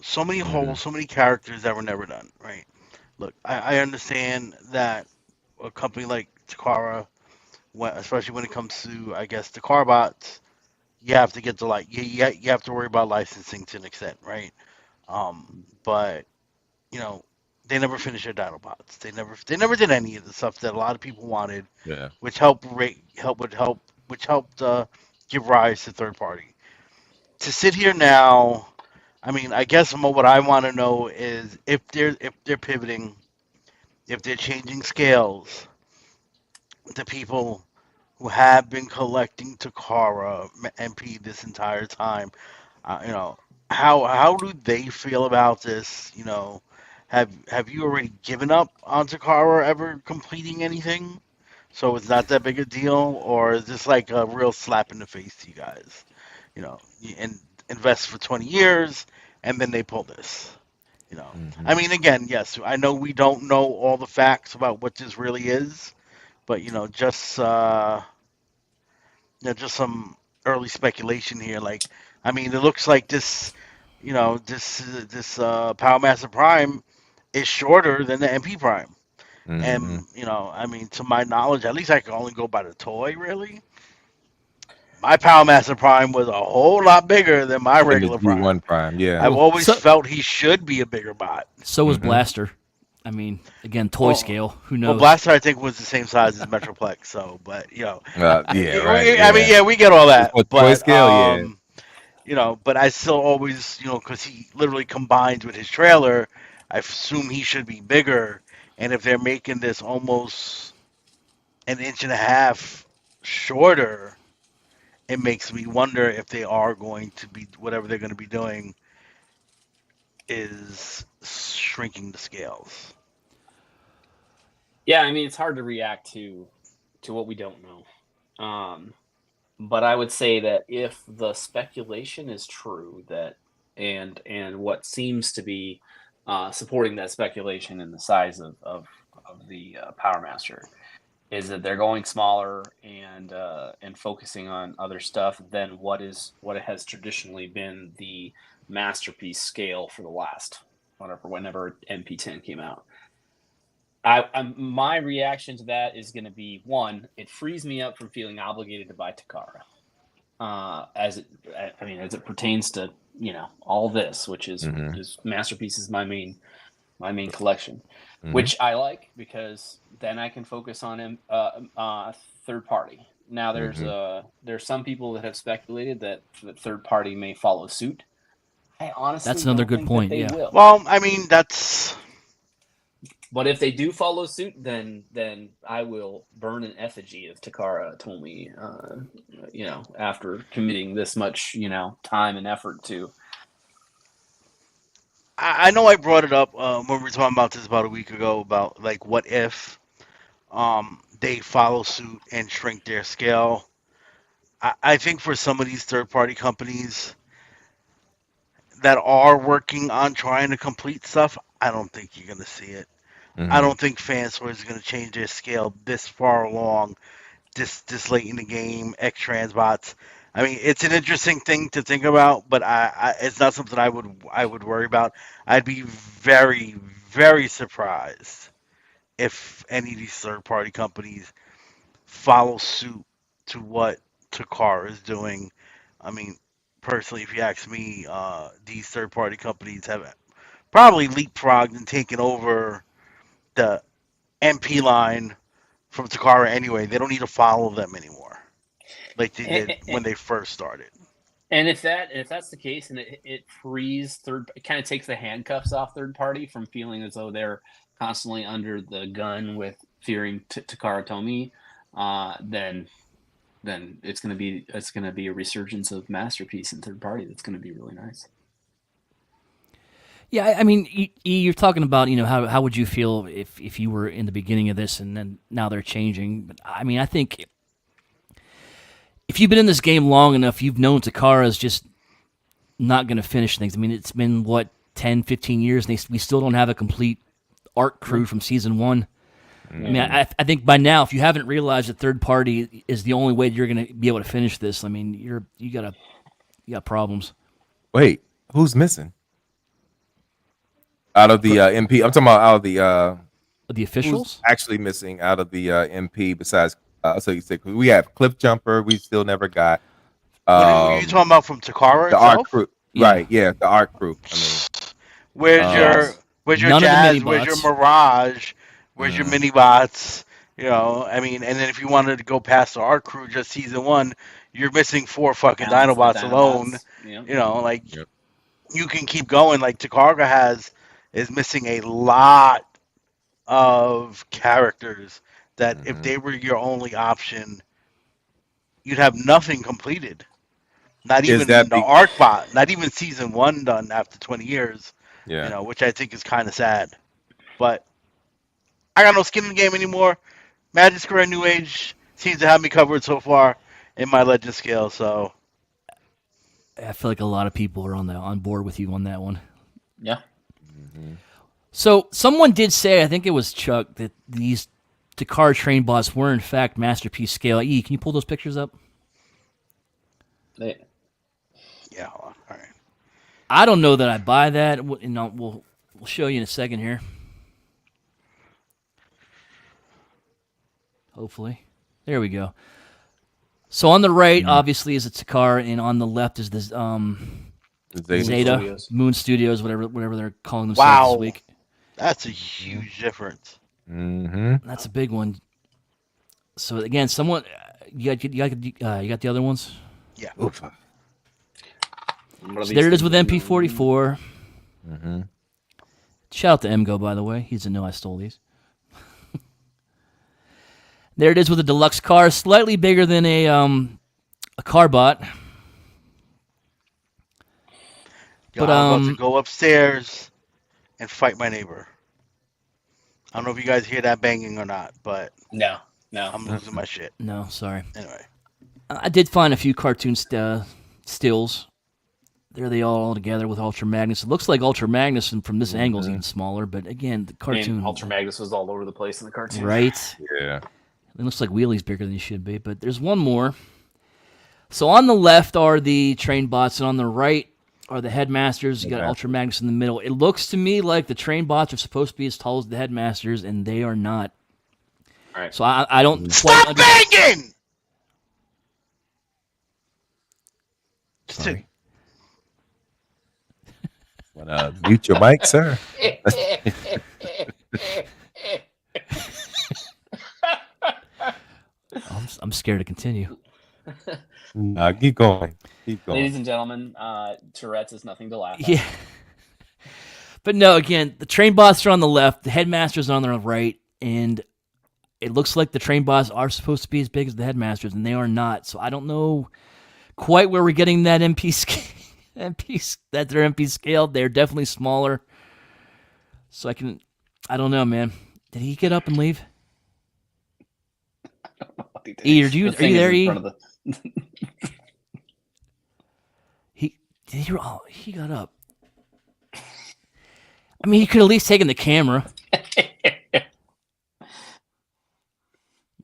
So many Mm-hmm. holes, so many characters that were never done, right? Look, I understand that a company like Takara, especially when it comes to, I guess, the car bots, you have to get the like you have to worry about licensing to an extent, right? But you know, they never finished their Dinobots. They never did any of the stuff that a lot of people wanted, Yeah. which helped which helped give rise to third party. To sit here now, I mean, I guess what I want to know is if they're pivoting, if they're changing scales, the people who have been collecting Takara MP this entire time, you know, how do they feel about this? Have you already given up on Takara ever completing anything? So it's not that big a deal, or is this like a real slap in the face to you guys? And invest for 20 years, and then they pull this. I Mm-hmm. mean, again, yes, I know we don't know all the facts about what this really is, but just some early speculation here. Like, I mean, it looks like this Power Master Prime is shorter than the MP Prime, Mm-hmm. and I mean, to my knowledge, at least I can only go by the toy. Really, my Power Master Prime was a whole lot bigger than my And the regular Prime. G1 Prime, yeah. I've Well, always so felt he should be a bigger bot. so was Mm-hmm. Blaster. I mean, again, toy Well, scale. Who well, knows? Blaster I think was the same size as Metroplex. So, but Yeah, right. I mean, Yeah. yeah, we get all that, For toy but scale, yeah. but I still always, because he literally combines with his trailer, I assume he should be bigger. And if they're making this almost an inch and a half shorter, it makes me wonder if they are going to be whatever they're going to be doing is shrinking the scales. Yeah, I mean it's hard to react to what we don't know. But I would say that if the speculation is true that and what seems to be supporting that speculation in the size of the Power Master is that they're going smaller and focusing on other stuff than what has traditionally been the masterpiece scale for the last whenever MP10 came out. My reaction to that is going to be one. It frees me up from feeling obligated to buy Takara, as it pertains to all this, which Mm-hmm. is masterpiece is my main collection, Mm-hmm. which I like because then I can focus on third party. Now Mm-hmm. there's some people that have speculated that the third party may follow suit. I That's honestly another don't good think that point. they Yeah. will. Well, I mean, that's. But if they do follow suit, then I will burn an effigy of Takara Tomy. After committing this much time and effort to. I know I brought it up when we were talking about this about a week ago about like what if they follow suit and shrink their scale. I think for some of these third party companies that are working on trying to complete stuff, I don't think you're gonna see it. I Mm-hmm. don't think Fansworth is gonna change their scale this far along, this late in the game. X transbots. I mean, it's an interesting thing to think about, but it's not something I would worry about. I'd be very very surprised if any of these third party companies follow suit to what Takar is doing. I mean, personally, if you ask me, these third party companies have probably leapfrogged and taken over the MP line from Takara anyway. They don't need to follow them anymore like they did when they first started. And if that's the case, and it frees it kind of takes the handcuffs off third party from feeling as though they're constantly under the gun with fearing Takara Tomy, then then it's gonna be a resurgence of Masterpiece and third party. That's gonna be really nice. Yeah, I mean, you're talking about, how would you feel if you were in the beginning of this and then now they're changing. But I mean, I think if you've been in this game long enough, you've known Takara's just not going to finish things. I mean, it's been, what, 10, 15 years, and we still don't have a complete art crew from season one. I mean, I think by now, if you haven't realized that third party is the only way you're going to be able to finish this, I mean, you got problems. Wait, who's missing out of the MP? I'm talking about out of the The who's officials? actually missing out of the MP besides. So you say we have Cliff Jumper. We still never got. What are you talking about from Takara The art itself? crew, Yeah. right? Yeah, the art crew. I mean, Where's your None of the Jazz? Where's your mini-bots. Mirage? Where's your mini bots? You know, I mean, and then if you wanted to go past the art crew, just season one, you're missing 4 fucking Balance the Dinobots alone. Yep. You know, like Yep. you can keep going. Like Takara is missing a lot of characters that if they were your only option, you'd have nothing completed. Not is even that the arc bot, not even season one done after 20 years. yeah? You know, which I think is kind of sad. But I got no skin in the game anymore. Magic Square New Age seems to have me covered so far in my Legend scale. So I feel like a lot of people are on board with you on that one. Yeah. So someone did say, I think it was Chuck, that these Takara train bots were in fact Masterpiece scale. E, can you pull those pictures up? They, yeah, hold on. All right. I don't know that I buy that, and we'll show you in a second here. Hopefully, there we go. So on the right, obviously, is a Takara, and on the left is this Zeta. Zeta Studios. Moon Studios, whatever they're calling themselves Wow, this week. that's a huge difference. Mm-hmm. That's a big one. So again, someone you got the other ones. Yeah. Oof. So there it is with MP44. Mm-hmm. Shout out to Emgo, by the way. He doesn't know I stole these. There it is with a deluxe car, slightly bigger than a car bot. Yo, But, I'm about to go upstairs and fight my neighbor. I don't know if you guys hear that banging or not, but No. I'm losing my shit. No, sorry. Anyway, I did find a few cartoon stills. There they all together with Ultra Magnus. It looks like Ultra Magnus, and from this angle is even smaller. But again, the cartoon, And Ultra Magnus was all over the place in the cartoon. right? Yeah. It looks like Wheelie's bigger than he should be. But there's one more. So on the left are the train bots, and on the right are the headmasters. You got Okay. Ultra Magnus in the middle. It looks to me like the train bots are supposed to be as tall as the headmasters, and they are not. All right. So I don't quite stop understand. banging. Sorry. Wanna mute your mic, sir? I'm scared to continue. Nah, keep going. Keep going. Ladies and gentlemen, Tourette's is nothing to laugh at. Yeah. But no, again, the train bots are on the left, the headmasters are on the right, and it looks like the train bots are supposed to be as big as the headmasters, and they are not. So I don't know quite where we're getting that that they're MP scaled. They're definitely smaller. So I don't know, man. Did he get up and leave? E, are you The thing is there, in E? front of the- He got up. I mean, he could at least taken the camera.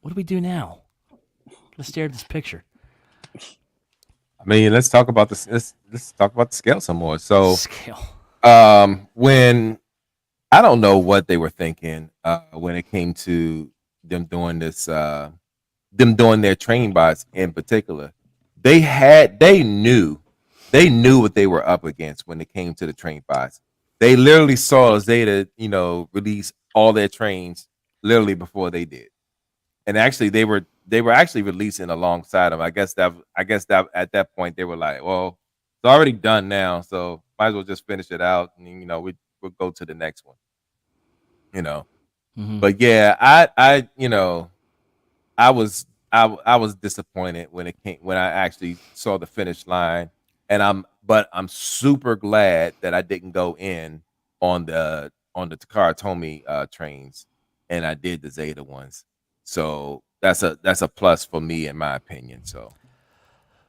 What do we do now? Let's stare at this picture. I mean, let's talk about this. Let's talk about the scale some more. So, Scale. when I don't know what they were thinking when it came to them doing this, them doing their train bots in particular. They knew what they were up against when it came to the train bots. They literally saw Zeta, release all their trains literally before they did, and actually they were actually releasing alongside them. I guess that at that point they were like, well, it's already done now, so might as well just finish it out, and we'll go to the next one. Mhm. But yeah, I was I was disappointed when I actually saw the finish line, and I'm super glad that I didn't go in on the Takara Tomy trains, and I did the Zeta ones. So that's a plus for me in my opinion. So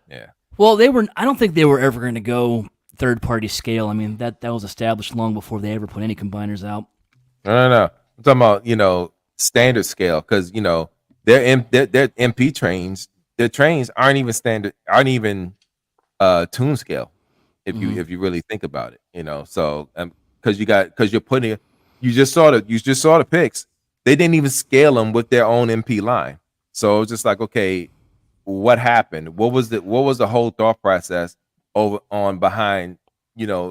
yeah. Well, they were. I don't think they were ever going to go third party scale. I mean, that was established long before they ever put any combiners out. No. I'm talking about standard scale because their MP trains, their trains aren't even standard, aren't even tune scale if you really think about it, so because you just saw the picks, they didn't even scale them with their own MP line, so it was just like, okay, what happened, what was the whole thought process over on behind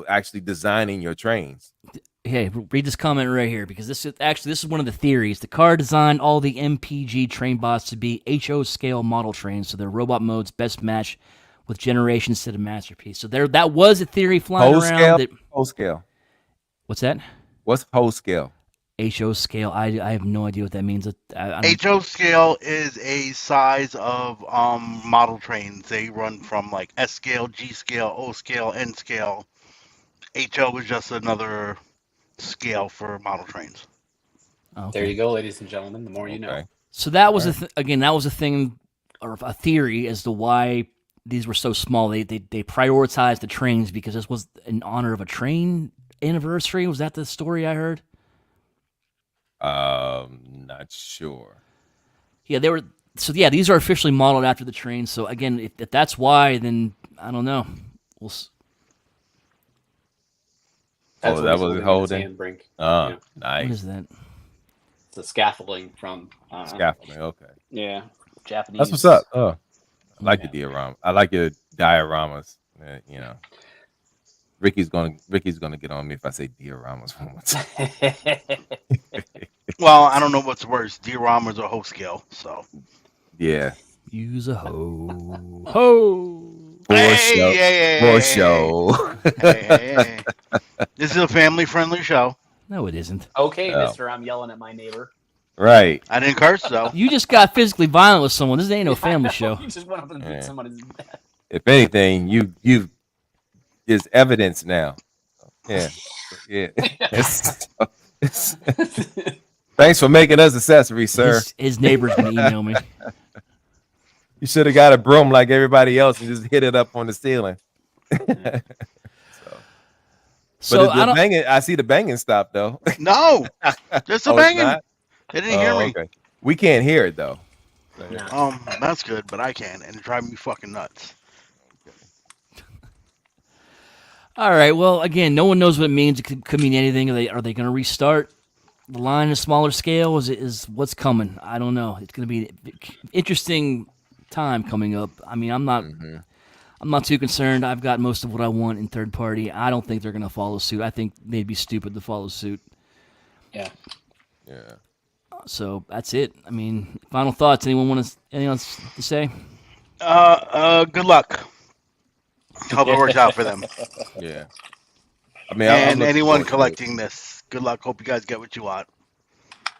actually designing your trains. Hey, read this comment right here because this is one of the theories. The car designed all the MPG train bots to be HO scale model trains, so their robot modes best match with generation instead of masterpiece. So that was a theory flying Whole around. scale, whole scale. What's that? What's whole scale? HO scale. I have no idea what that means. I don't, HO scale is a size of model trains. They run from like S scale, G scale, O scale, N scale. HO is just another scale for model trains. okay. There you go, ladies and gentlemen. The more you know. Okay. So that was Right. again that was a thing or a theory as to why these were so small. They prioritized the trains because this was in honor of a train anniversary. Was that the story I heard? Not sure. Yeah, they were. So yeah, these are officially modeled after the train. So again, if that's why, then I don't know. We'll. That's Oh, what that he's was holding in his holding. hand, Brink. Yeah, What Nice. is that? it's a scaffolding from Scaffolding. Okay. yeah, Japanese. That's what's up. Oh, I like Yeah. the diorama. I like your dioramas. Ricky's gonna get on me if I say dioramas one more time. Well, I don't know what's worse, dioramas or whole scale. So, Yeah. Use a hoe. Ho. For hey, show. hey, For hey, show. hey, hey, hey. This is a family-friendly show. No, it isn't. Okay, Oh, mister, I'm yelling at my neighbor. right. I didn't curse though. You just got physically violent with someone. This ain't no I family know, show. you just went up and beat Yeah. somebody's. If anything, you is evidence now. Yeah. Yeah. It's- thanks for making us accessories, sir. His neighbor's gonna email me. You should have got a broom like everybody else and just hit it up on the ceiling. So, but So the I don't. banging, I see the banging stop though. No, just a Oh, it's banging. not. They didn't hear Oh, me. okay. We can't hear it though. So, yeah. No. That's good, but I can, and it drives me fucking nuts. All right. Well, again, no one knows what it means. It could mean anything. Are they going to restart the line at a smaller scale? Is what's coming? I don't know. It's going to be an interesting time coming up. I mean, Mhm. I'm not too concerned. I've got most of what I want in third party. I don't think they're going to follow suit. I think they'd be stupid to follow suit. Yeah. Yeah. So that's it. I mean, final thoughts. Anyone want anything else to say? Good luck. Hope it works out for them. Yeah. I mean, I'm And looking anyone forward to it. collecting this, good luck. Hope you guys get what you want. I'm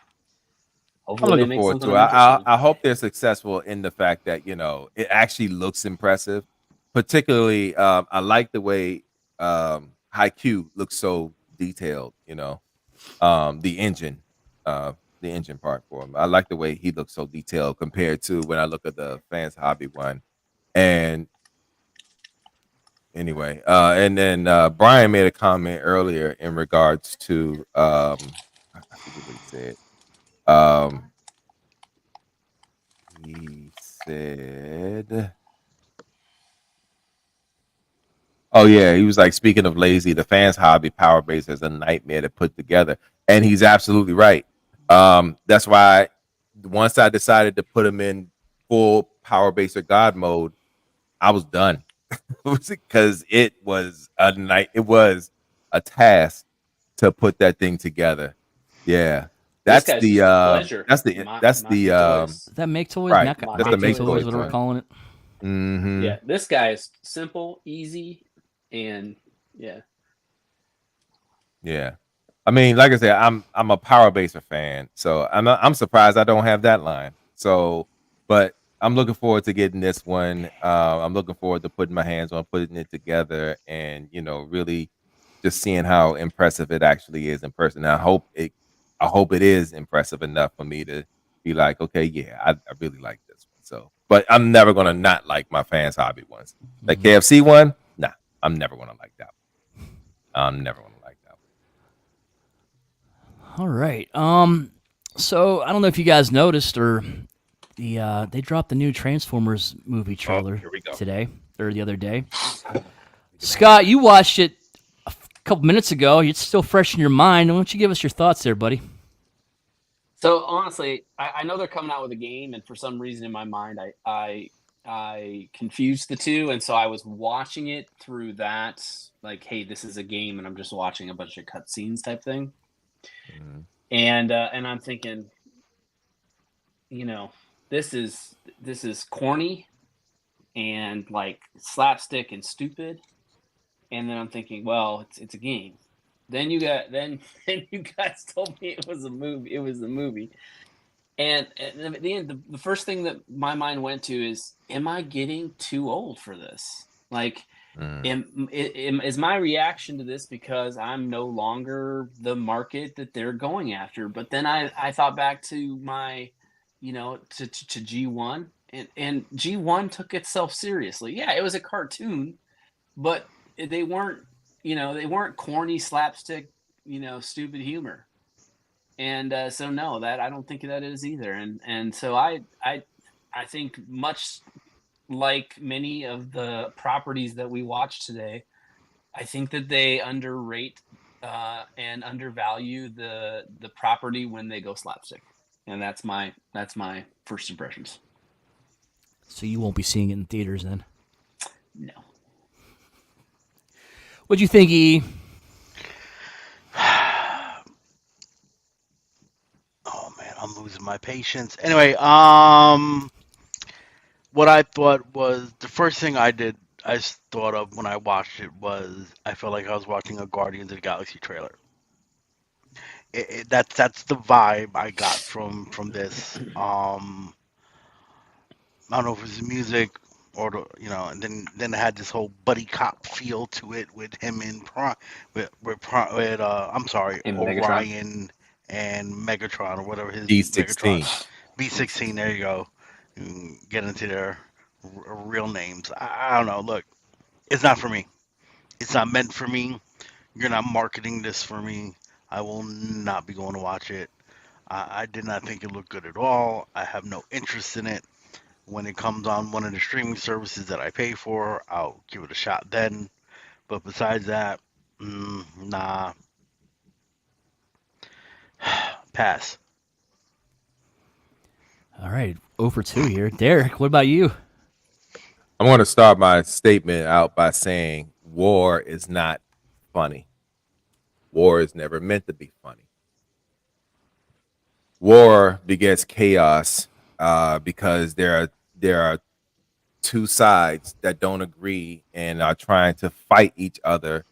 Hopefully they looking make forward something to it. interesting. I hope they're successful in the fact that it actually looks impressive. Particularly, I like the way Haikyuu looks so detailed. The engine, the engine part for him. I like the way he looks so detailed compared to when I look at the fans hobby one. And anyway, and then Brian made a comment earlier in regards to I forget what he said. Um, he said, "Oh yeah," he was like, "Speaking of lazy, the fans hobby power base is a nightmare to put together," and he's absolutely right. That's why once I decided to put him in full power base or God mode, I was done because it was a night. It was a task to put that thing together. Yeah, This that's guy's the just a pleasure. that's the Maki Toys. Is that make toys? right. That's the Maki make Toys. toys, toys whatever we're one. calling it. Mm-hmm. Yeah, this guy is simple, easy, and yeah. Yeah. I mean, like I said, I'm a Power Baser fan, so I'm surprised I don't have that line. So, but I'm looking forward to getting this one. I'm looking forward to putting my hands on putting it together, and really just seeing how impressive it actually is in person. I hope it is impressive enough for me to be like, okay, yeah, I really like this one. So, but I'm never gonna not like my fans hobby ones. That KFC one, nah, I'm never gonna like that one. I'm never gonna like that All right. So I don't know if you guys noticed or they dropped the new Transformers movie one. Oh, trailer here we go. today or the other day. Scott, you watched it a couple minutes ago. It's still fresh in your mind. Why don't you give us your thoughts there, buddy? So honestly, I know they're coming out with a game, and for some reason in my mind, I confused the two, and so I was watching it through that, like, hey, this is a game, and I'm just watching a bunch of cutscenes type thing, Mhm. and I'm thinking, this is corny and like slapstick and stupid, and then I'm thinking, well, it's a game. Then then you guys told me it was a movie. It was a movie. And at the end, the first thing that my mind went to is, am I getting too old for this? Like, Mm. is my reaction to this because I'm no longer the market that they're going after? But then I thought back to my, to G1, and G1 took itself seriously. Yeah, it was a cartoon, but they weren't, they weren't corny slapstick, stupid humor. And so no, that I don't think that is either. And so I think much like many of the properties that we watch today, I think that they underrate and undervalue the property when they go slapstick. And that's my first impressions. So you won't be seeing it in theaters then. No. What'd you think, E? Oh man, I'm losing my patience. Anyway, what I thought was the first thing I thought of when I watched it was I felt like I was watching a Guardians of the Galaxy trailer. That's the vibe I got from this. I don't know if it was the music or and then it had this whole buddy cop feel to it with him in I'm sorry, In Megatron. Orion and Megatron or whatever his Megatron D16. B16. There you go. Get into their real names. I don't know. Look, it's not for me. It's not meant for me. You're not marketing this for me. I will not be going to watch it. I did not think it looked good at all. I have no interest in it. When it comes on one of the streaming services that I pay for, I'll give it a shot then. But besides that, nah, pass. All right, 0 for 2 here. Derek, what about you? I'm going to start my statement out by saying war is not funny. War is never meant to be funny. War begets chaos because there are two sides that don't agree and are trying to fight each other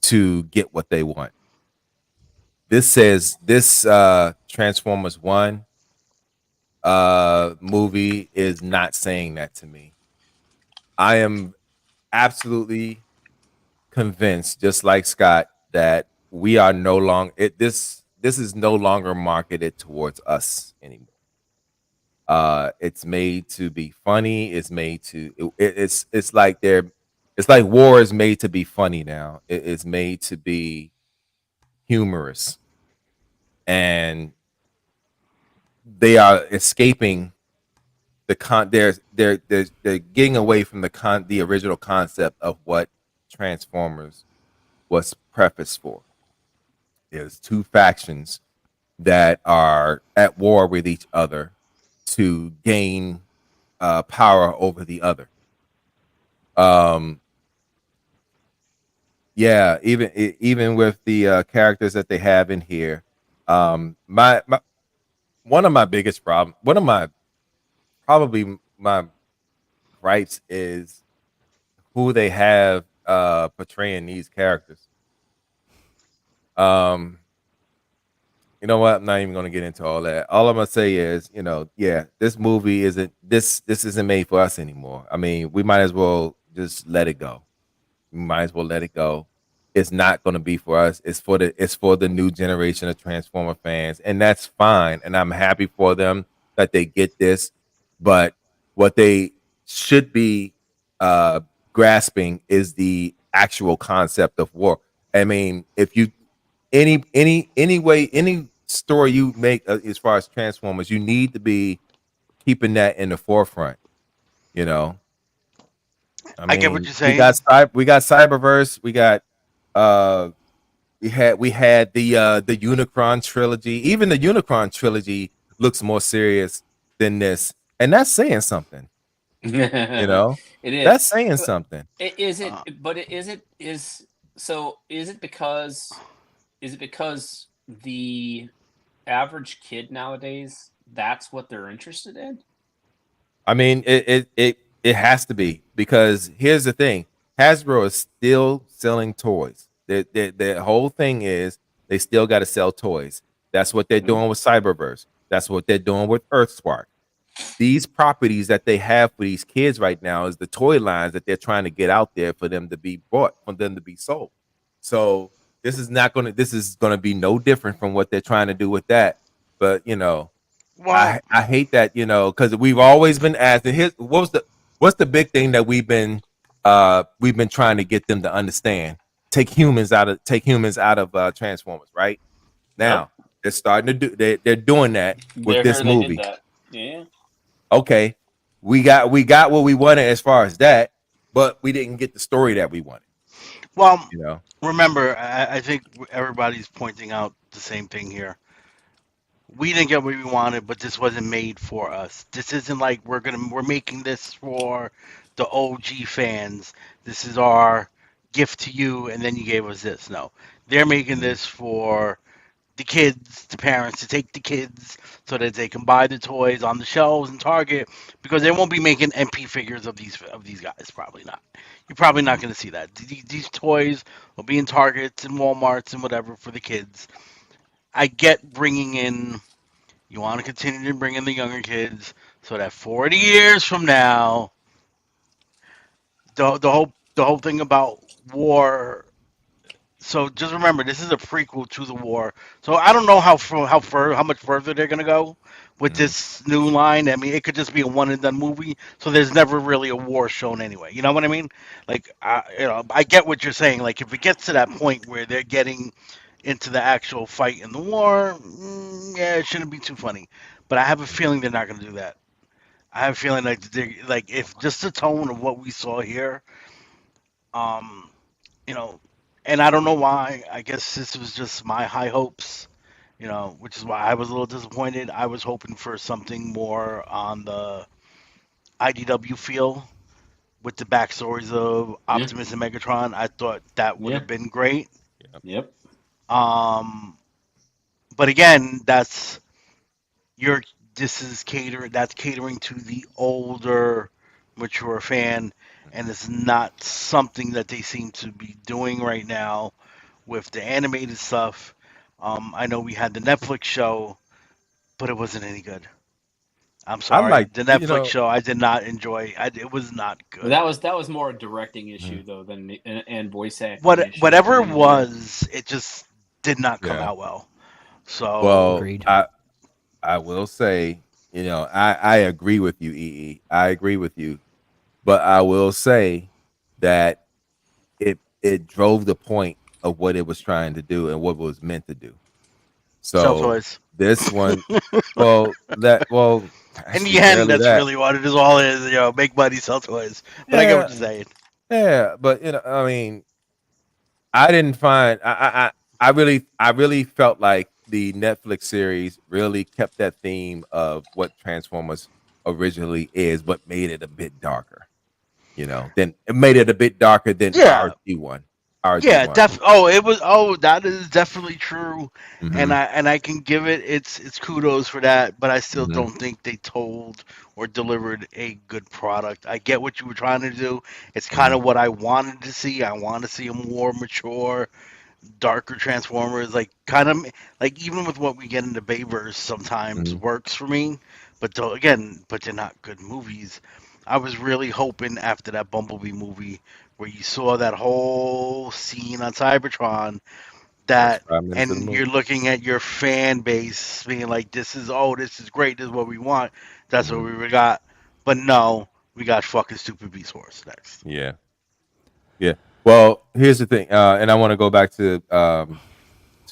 to get what they want. This Transformers One movie is not saying that to me. I am absolutely convinced, just like Scott, that we are no longer this is no longer marketed towards us anymore. It's made to be funny. It's made to it's like war is made to be funny now. It's made to be humorous, and they are escaping the they're getting away from the original concept of what Transformers was prefaced for. There's two factions that are at war with each other to gain power over the other. Um, yeah, even with the characters that they have in here, my one of my biggest problem, one of my probably my gripes is who they have portraying these characters. Um, You know what? I'm not even going to get into all that. All I'm going to say is, yeah, this movie isn't this isn't made for us anymore. I mean, we might as well just let it go. We might as well let it go. It's not going to be for us. It's for the new generation of Transformer fans, and that's fine. And I'm happy for them that they get this. But what they should be uh, grasping is the actual concept of war. I mean, if you any story you make as far as Transformers, you need to be keeping that in the forefront. You know, I I get what mean, you're we got saying. Cyberverse, we got uh we had the Unicron trilogy. Even the Unicron trilogy looks more serious than this, and that's saying something. You It know, is. that's saying But something. is it? Uh, But is it? Is so? Is it because? Is it because the average kid nowadays, that's what they're interested in? I mean, it has to be because here's the thing: Hasbro is still selling toys. The whole thing is they still got to sell toys. That's what they're Mhm. doing with Cyberverse. That's what they're doing with Earthspark. These properties that they have for these kids right now is the toy lines that they're trying to get out there for them to be bought, for them to be sold. So this is gonna be no different from what they're trying to do with that. But well, I hate that, because we've always been asked. And here's what's the big thing that we've been trying to get them to understand. Take humans out of Transformers, right? Yep. Now they're starting to do they're doing that with They're this here. They did movie. that. Yeah. Okay, we got what we wanted as far as that, but we didn't get the story that we wanted. well, You know, remember, I think everybody's pointing out the same thing here. We didn't get what we wanted, but this wasn't made for us. This isn't like we're making this for the OG fans. This is our gift to you, and then you gave us this. No, they're making Mhm. this for the kids, the parents to take the kids so that they can buy the toys on the shelves in Target because they won't be making MP figures of these guys. Probably not. You're probably not Mhm. going to see that. These toys will be in Targets and WalMarts and whatever for the kids. I get bringing in. You want to continue to bring in the younger kids so that 40 years from now, the whole thing about war. So just remember, this is a prequel to the war. So I don't know how much further they're gonna go with Mhm. this new line. I mean, it could just be a one and done movie. So there's never really a war shown anyway. You know what I mean? Like, I get what you're saying. Like, if it gets to that point where they're getting into the actual fight in the war, yeah, it shouldn't be too funny. But I have a feeling they're not gonna do that. I have a feeling like like if just the tone of what we saw here, um, you know, and I don't know why. I guess this was just my high hopes, which is why I was a little disappointed. I was hoping for something more on the IDW feel with the backstories of Yeah. Optimus and Megatron. I thought that would Yeah. have been great. Yeah. Yep. Um, but again, you're this is catering to the older, mature fan, and it's not something that they seem to be doing right now with the animated stuff. I know we had the Netflix show, but it wasn't any good. I'm I sorry. like The Netflix show I did not enjoy. It was not But good. that was more a directing issue Mhm. though than and voice acting What issue whatever it than anything else. was, it just did not come Yeah. out well. So Well, Agreed. I will say, I agree with you, EE. I agree with you, but I will say that it drove the point of what it was trying to do and what it was meant to do. sell So toys. this one, well, In actually, the end, barely that's that. really what it is. All it is, make money, sell toys. But I get what Yeah, you're saying. yeah, but I mean, I didn't find I really felt like the Netflix series really kept that theme of what Transformers originally is, but made it a bit darker. Then it made it a bit darker than Yeah, RG one. RG yeah, one. Oh, it was. Oh, that is definitely true, and Mm-hmm. I can give it its kudos for that. But I still Mm-hmm. don't think they told or delivered a good product. I get what you were trying to do. It's kind Mm-hmm. of what I wanted to see. I want to see a more mature, darker Transformers, like kind of like even with what we get in the Bayverse, sometimes Mhm. works for me. But again, but they're not good movies. I was really hoping after that Bumblebee movie, where you saw that whole scene on Cybertron, First that 5 minutes of the and you're movie. looking at your fan base being like, "This is this is great. This is what we want. That's what Mhm. we got." But no, we got fucking stupid Beast Wars next. Yeah, yeah. Well, here's the thing, and I want to go back to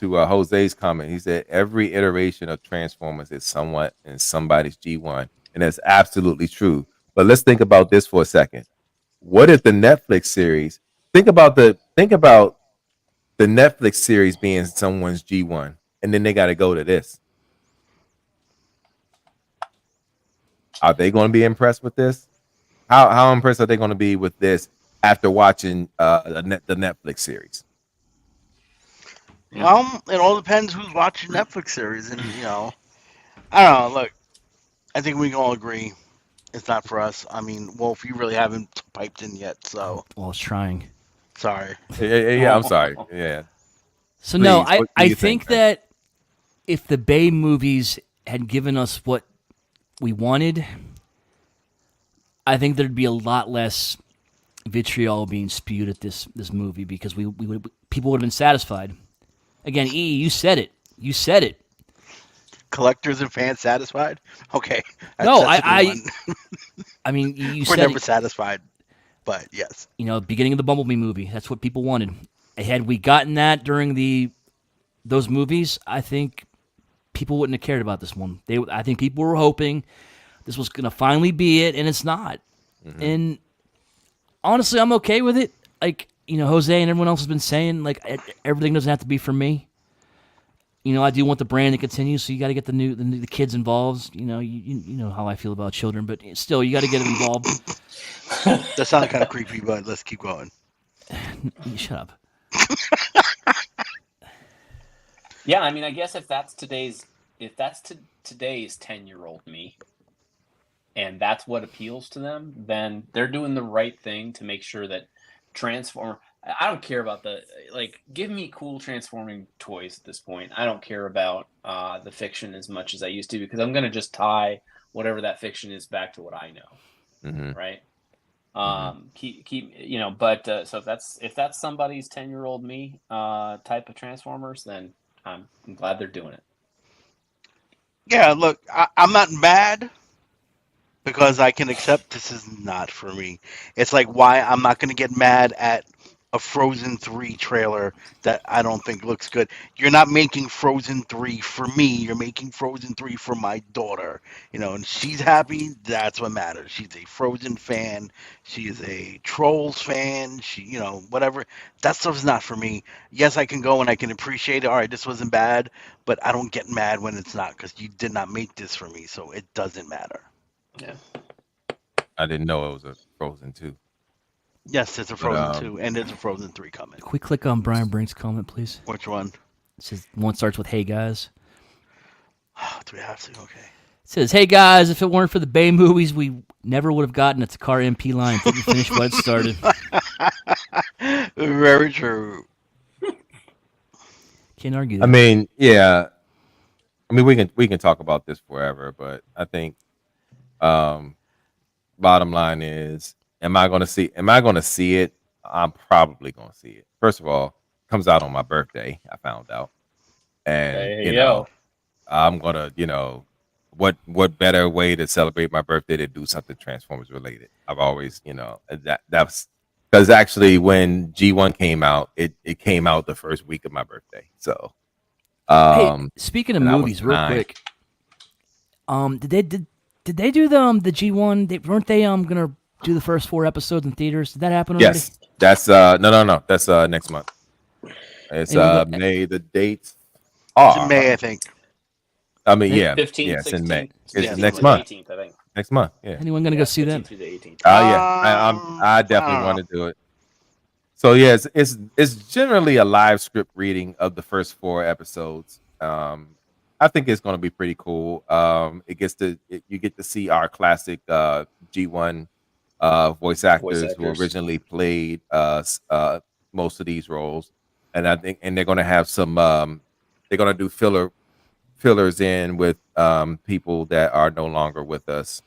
Jose's comment. He said every iteration of Transformers is somewhat in somebody's G1, and that's absolutely true. But let's think about this for a second. What if the Netflix series? Think about the Netflix series being someone's G1, and then they got to go to this. Are they going to be impressed with this? How impressed are they going to be with this after watching the Netflix series? Yeah. Well, it all depends who's watching Netflix series, and I don't know. Look, I think we can all agree it's not for us. I mean, Wolf, you really haven't piped in yet, so Well, I was trying. sorry. Yeah, I'm sorry. Yeah, So no, please. I What do I you think, think man? that if the Bay movies had given us what we wanted, I think there'd be a lot less vitriol being spewed at this movie because we would people would have been satisfied. Again, you said it. You said it. Collectors and fans satisfied? Okay, that's No, that's a new one. I mean, you We're said never it. satisfied, but yes. Beginning of the Bumblebee movie. That's what people wanted. Had we gotten that during those movies, I think people wouldn't have cared about this one. I think people were hoping this was going to finally be it, and it's not. Hmm. And honestly, I'm okay with it. Like Jose and everyone else has been saying, like everything doesn't have to be for me. I do want the brand to continue, so you got to get the kids involved. You know how I feel about children, but still, you got to get them involved. That sounded kind of creepy, but let's keep going. Shut up. Yeah, I mean, I guess if that's today's 10-year-old me, and that's what appeals to them, then they're doing the right thing to make sure that transform. I don't care about give me cool transforming toys at this point. I don't care about the fiction as much as I used to because I'm gonna just tie whatever that fiction is back to what I know, Hmm. right? Hmm. Keep but so if that's somebody's 10-year-old me type of Transformers, then I'm glad they're doing it. Yeah, look, I'm not mad because I can accept this is not for me. It's like why I'm not going to get mad at a Frozen 3 trailer that I don't think looks good. You're not making Frozen 3 for me. You're making Frozen 3 for my daughter. And she's happy. That's what matters. She's a Frozen fan. She is a Trolls fan. Whatever. That stuff's not for me. Yes, I can go and I can appreciate it. All right, this wasn't bad, but I don't get mad when it's not because you did not make this for me, so it doesn't matter. Yeah. I didn't know it was a Frozen 2, Yes, there's a but Frozen 2 and there's a Frozen 3 coming. Can we click on Brian Brink's comment, please? Which one? It says one starts with "Hey guys." Do we have to? Okay. It says, "Hey guys, if it weren't for the Bay movies, we never would have gotten a Takar MP line. Didn't finish what it started." Very true. Can't argue I that. mean, yeah. I mean, we can talk about this forever, but I think um, bottom line is, am I going to see? Am I going to see it? I'm probably going to see it. First of all, it comes out on my birthday. I found out, and Hey yo. I'm gonna, what better way to celebrate my birthday to do something Transformers related? I've always, that's because actually when G1 came out, it came out the first week of my birthday. So, Hey, um, speaking of and I was movies, real 9. quick, did they do the G1? Weren't they gonna do the first 4 episodes in theaters? Did that happen already? Yes, that's no. That's next month. It's Anyone go? May. The dates It's in are. May, I think. I mean, Any, yeah, 15th, it's in May. 16th, It's Yeah, 16th something next through like the that. month. 18th, I think. Next month. Yeah. anyone gonna go Yeah, see that? 15th through the 18th. Yeah. I I definitely don't want know. to do it. So yeah, it's generally a live script reading of the first 4 episodes. I think it's going to be pretty cool. You get to see our classic G1 voice Voice actors who actors. originally played most of these roles. and I think and they're going to have some. They're going to do fillers in with people that are no longer with us,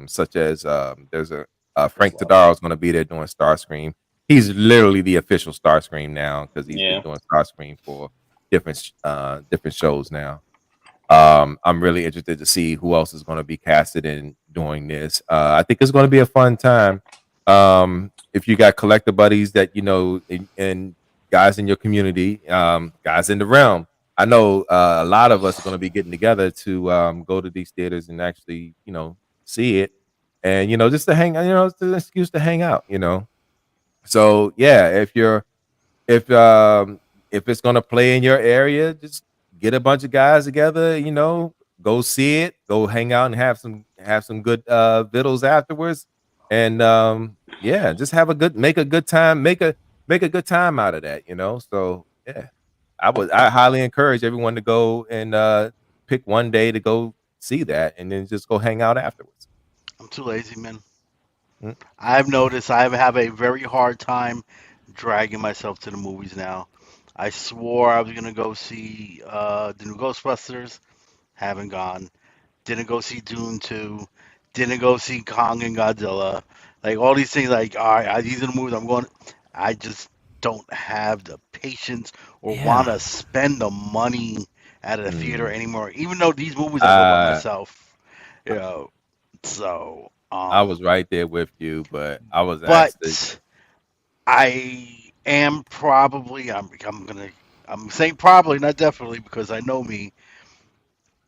such as there's a Frank Tadaro is going to be there doing Starscream. He's literally the official Starscream now because he's been Yeah. doing Starscream for different shows now. I'm really interested to see who else is going to be casted in doing this. I think it's going to be a fun time. If you got collector buddies that you know and guys in your community, guys in the realm, I know a lot of us are going to be getting together to go to these theaters and actually, see it, and just to hang. It's an excuse to hang out. So yeah, if it's gonna play in your area, just get a bunch of guys together, go see it, go hang out and have some good vittles afterwards. And yeah, just make a good time, make a good time out of that. So yeah. I highly encourage everyone to go and pick one day to go see that and then just go hang out afterwards. I'm too lazy, man. Mm. I've noticed I have a very hard time dragging myself to the movies now. I swore I was gonna go see the new Ghostbusters. Haven't gone. Didn't go see Dune 2. Didn't go see Kong and Godzilla. Like all these things, like all right, these are the movies I'm going. I just don't have the patience or want Yeah. to spend the money at a theater Mm. anymore. Even though these movies I go by I myself, you know. So, I was right there with you, but I was actually but I am probably I'm saying probably not definitely because I know me.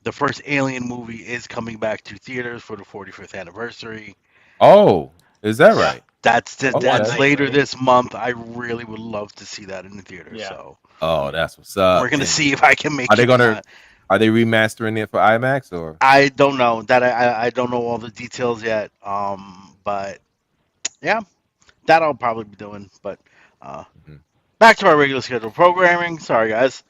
The first Alien movie is coming back to theaters for the 45th anniversary. oh, is that Yeah, right? The one that's Okay. night, later right? this month. I really would love to see that in the theater. Yeah. So Oh, Yeah. that's what's up. we're gonna And see if I can are make they it or gonna not. are they remastering it for IMAX or? I don't know that I don't know all the details yet. But yeah, that I'll probably be doing. But uh, Mhm. back to our regular scheduled programming. Sorry guys.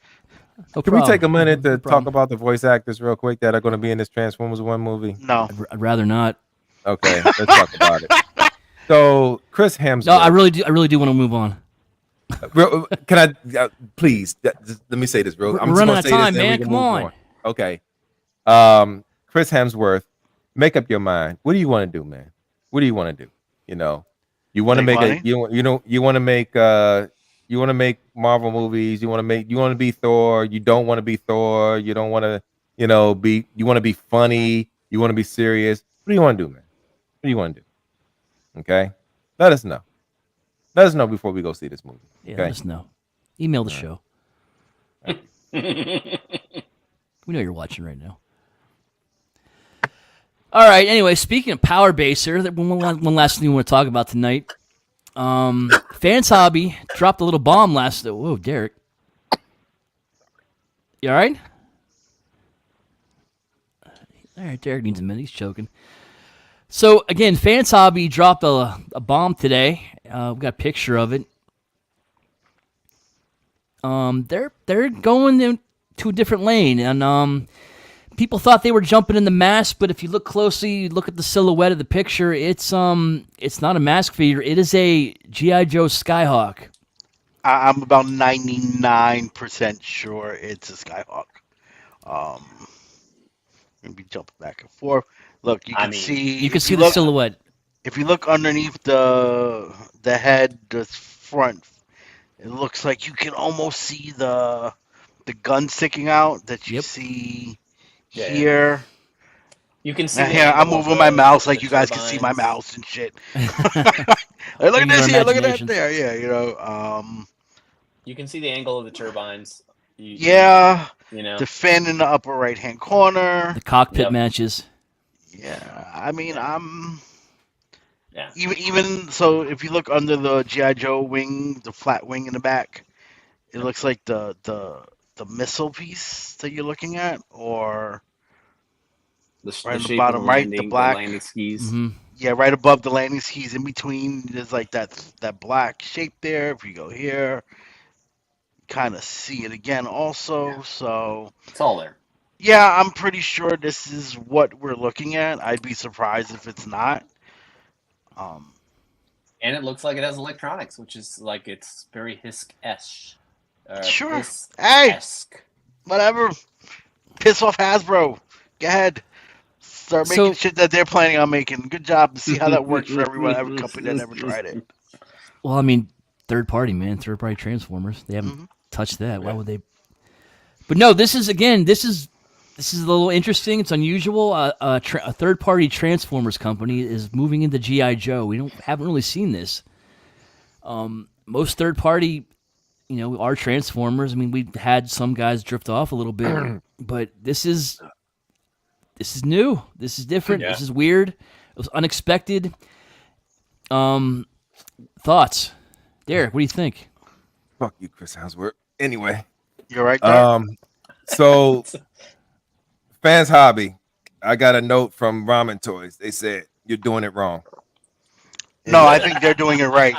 No Can we take problem. a minute No to talk problem. about the voice actors real quick that are going to be in this Transformers One movie? No. I'd rather not. Okay, let's talk about it. So Chris No, I Hemsworth. really do. I really do want to move on. Can I please just let me say this real? I'm We're just running going out to of say this time, and then we man. can Come move on. on. Okay. Chris Hemsworth, make up your mind. What do you want to do, man? What do you want to do? You know, you want to Make make a money. you want to make Marvel movies. You want to be Thor. You don't want to be Thor. You don't want to be you want to be funny. You want to be serious. What do you want to do, man? What do you want to do? Okay, let us know. Let us know before we go see this movie. Yeah, let Okay. us know. Email the All right. show. All right. We know you're watching right now. All right. Anyway, speaking of Power Baser, one last thing we want to talk about tonight. Fans Hobby dropped a little bomb last. Whoa, Derek. You all right? All right, Derek needs a minute. He's choking. So again, Fans Hobby dropped a bomb today. We got a picture of it. They're going to a different lane, and people thought they were jumping in the mask, but if you look closely, look at the silhouette of the picture. It's not a mask figure. It is a GI Joe Skyhawk. I'm about 99% sure it's a Skyhawk. Um, gonna be jumping back and forth. Look, you I can mean, see You can see the silhouette. if you look underneath the head, the front, it looks like you can almost see the gun sticking out that you Yep. see yeah. here. You can see Now the here, I'm angle of moving my mouse the like you guys can see my turbines. mouse and shit. Like, look at Use our this here, look at that imaginations. there. Yeah, You can see the angle of the turbines. yeah, You know. the fin in the upper right hand corner. The cockpit Yep. matches. Yeah, I mean, Yeah. I'm Yeah. even so. If you look under the GI Joe wing, the flat wing in the back, it looks like the missile piece that you're looking at, or right The on the shape of the bottom right, the landing, the black. landing skis. Mm-hmm. Yeah, right above the landing skis, in between, there's like that black shape there. If you go here, kind of see it again also. Yeah. So It's all there. yeah, I'm pretty sure this is what we're looking at. I'd be surprised if it's not. Um, And it looks like it has electronics, which is like it's very Hisk-esque. Sure. This Hey, esque. whatever. Piss off Hasbro. Go ahead. Start making So, shit that they're planning on making. Good job to see how that works for everyone, every company that ever tried it. well, I mean, third party, man, third party Transformers. They haven't Hmm. touched that. Why Yeah. would they? But no, this is again, this is a little interesting. It's unusual. A third party Transformers company is moving into GI Joe. We don't haven't really seen this. Most third party, are Transformers. I mean, we've had some guys drift off a little bit, but this is new. This is different. Yeah. This is weird. It was unexpected. Um, thoughts, Derek? What do you think? Fuck you, Chris Hemsworth. Anyway, You're right there. um, so fans hobby. I got a note from Ramen Toys. They said you're doing it wrong. No, And I think they're doing it right.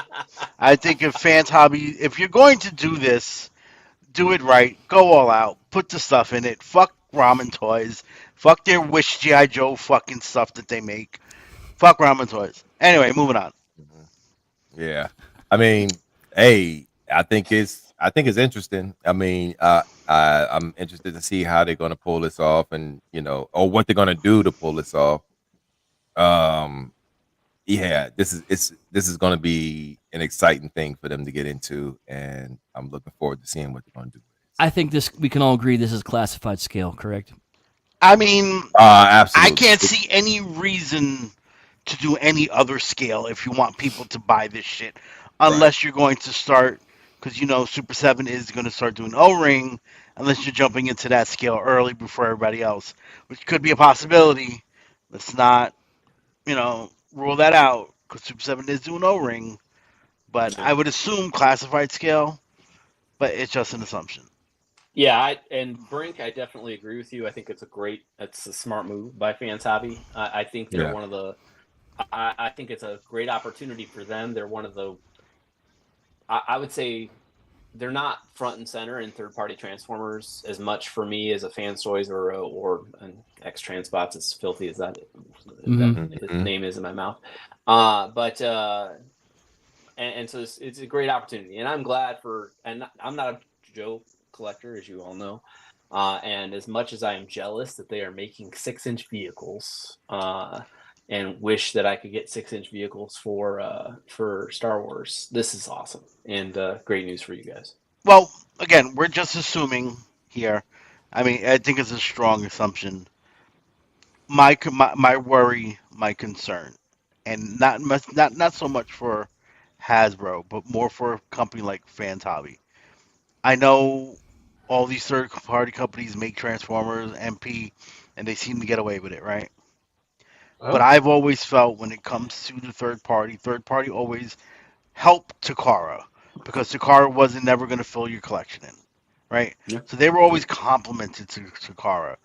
I think if fans hobby, if you're going to do this, do it right. Go all out. Put the stuff in it. Fuck ramen toys. Fuck their Wish GI Joe fucking stuff that they make. Fuck ramen toys. Anyway, moving on. yeah, I mean, hey, I think it's interesting. I mean, I'm interested to see how they're going to pull this off, and or what they're going to do to pull this off. Um, yeah, this is going to be an exciting thing for them to get into, and I'm looking forward to seeing what they're going to do. I think this. We can all agree this is classified scale, correct? I mean, I Absolutely. can't see any reason to do any other scale if you want people to buy this shit, Right. unless you're going to start, because Super 7 is going to start doing O-ring, unless you're jumping into that scale early before everybody else, which could be a possibility. Let's not, rule that out, because Super 7 is doing O-ring, but Yeah. I would assume classified scale, but it's just an assumption. Yeah, and Brink, I definitely agree with you. I think it's a smart move by Fans Hobby. I think they're Yeah. one of the. I think it's a great opportunity for them. They're one of the. I would say they're not front and center in third-party Transformers as much for me as a Fans Toys or an X Transbots, as filthy as that his Mhm. name is in my mouth. But and so it's a great opportunity, and I'm glad for. And I'm not a Joe collector, as you all know. And as much as I am jealous that they are making 6-inch vehicles, and wish that I could get 6-inch vehicles for Star Wars, this is awesome and great news for you guys. Well, again, we're just assuming here. I mean, I think it's a strong assumption. My worry, my concern, and not so much for Hasbro, but more for a company like Fans Hobby. I know all these third party companies make Transformers, MP, and they seem to get away with it, right? But I've always felt when it comes to the third party always helped Takara because Takara wasn't never going to fill your collection in, right? Yeah. So they were always complimented to Takara.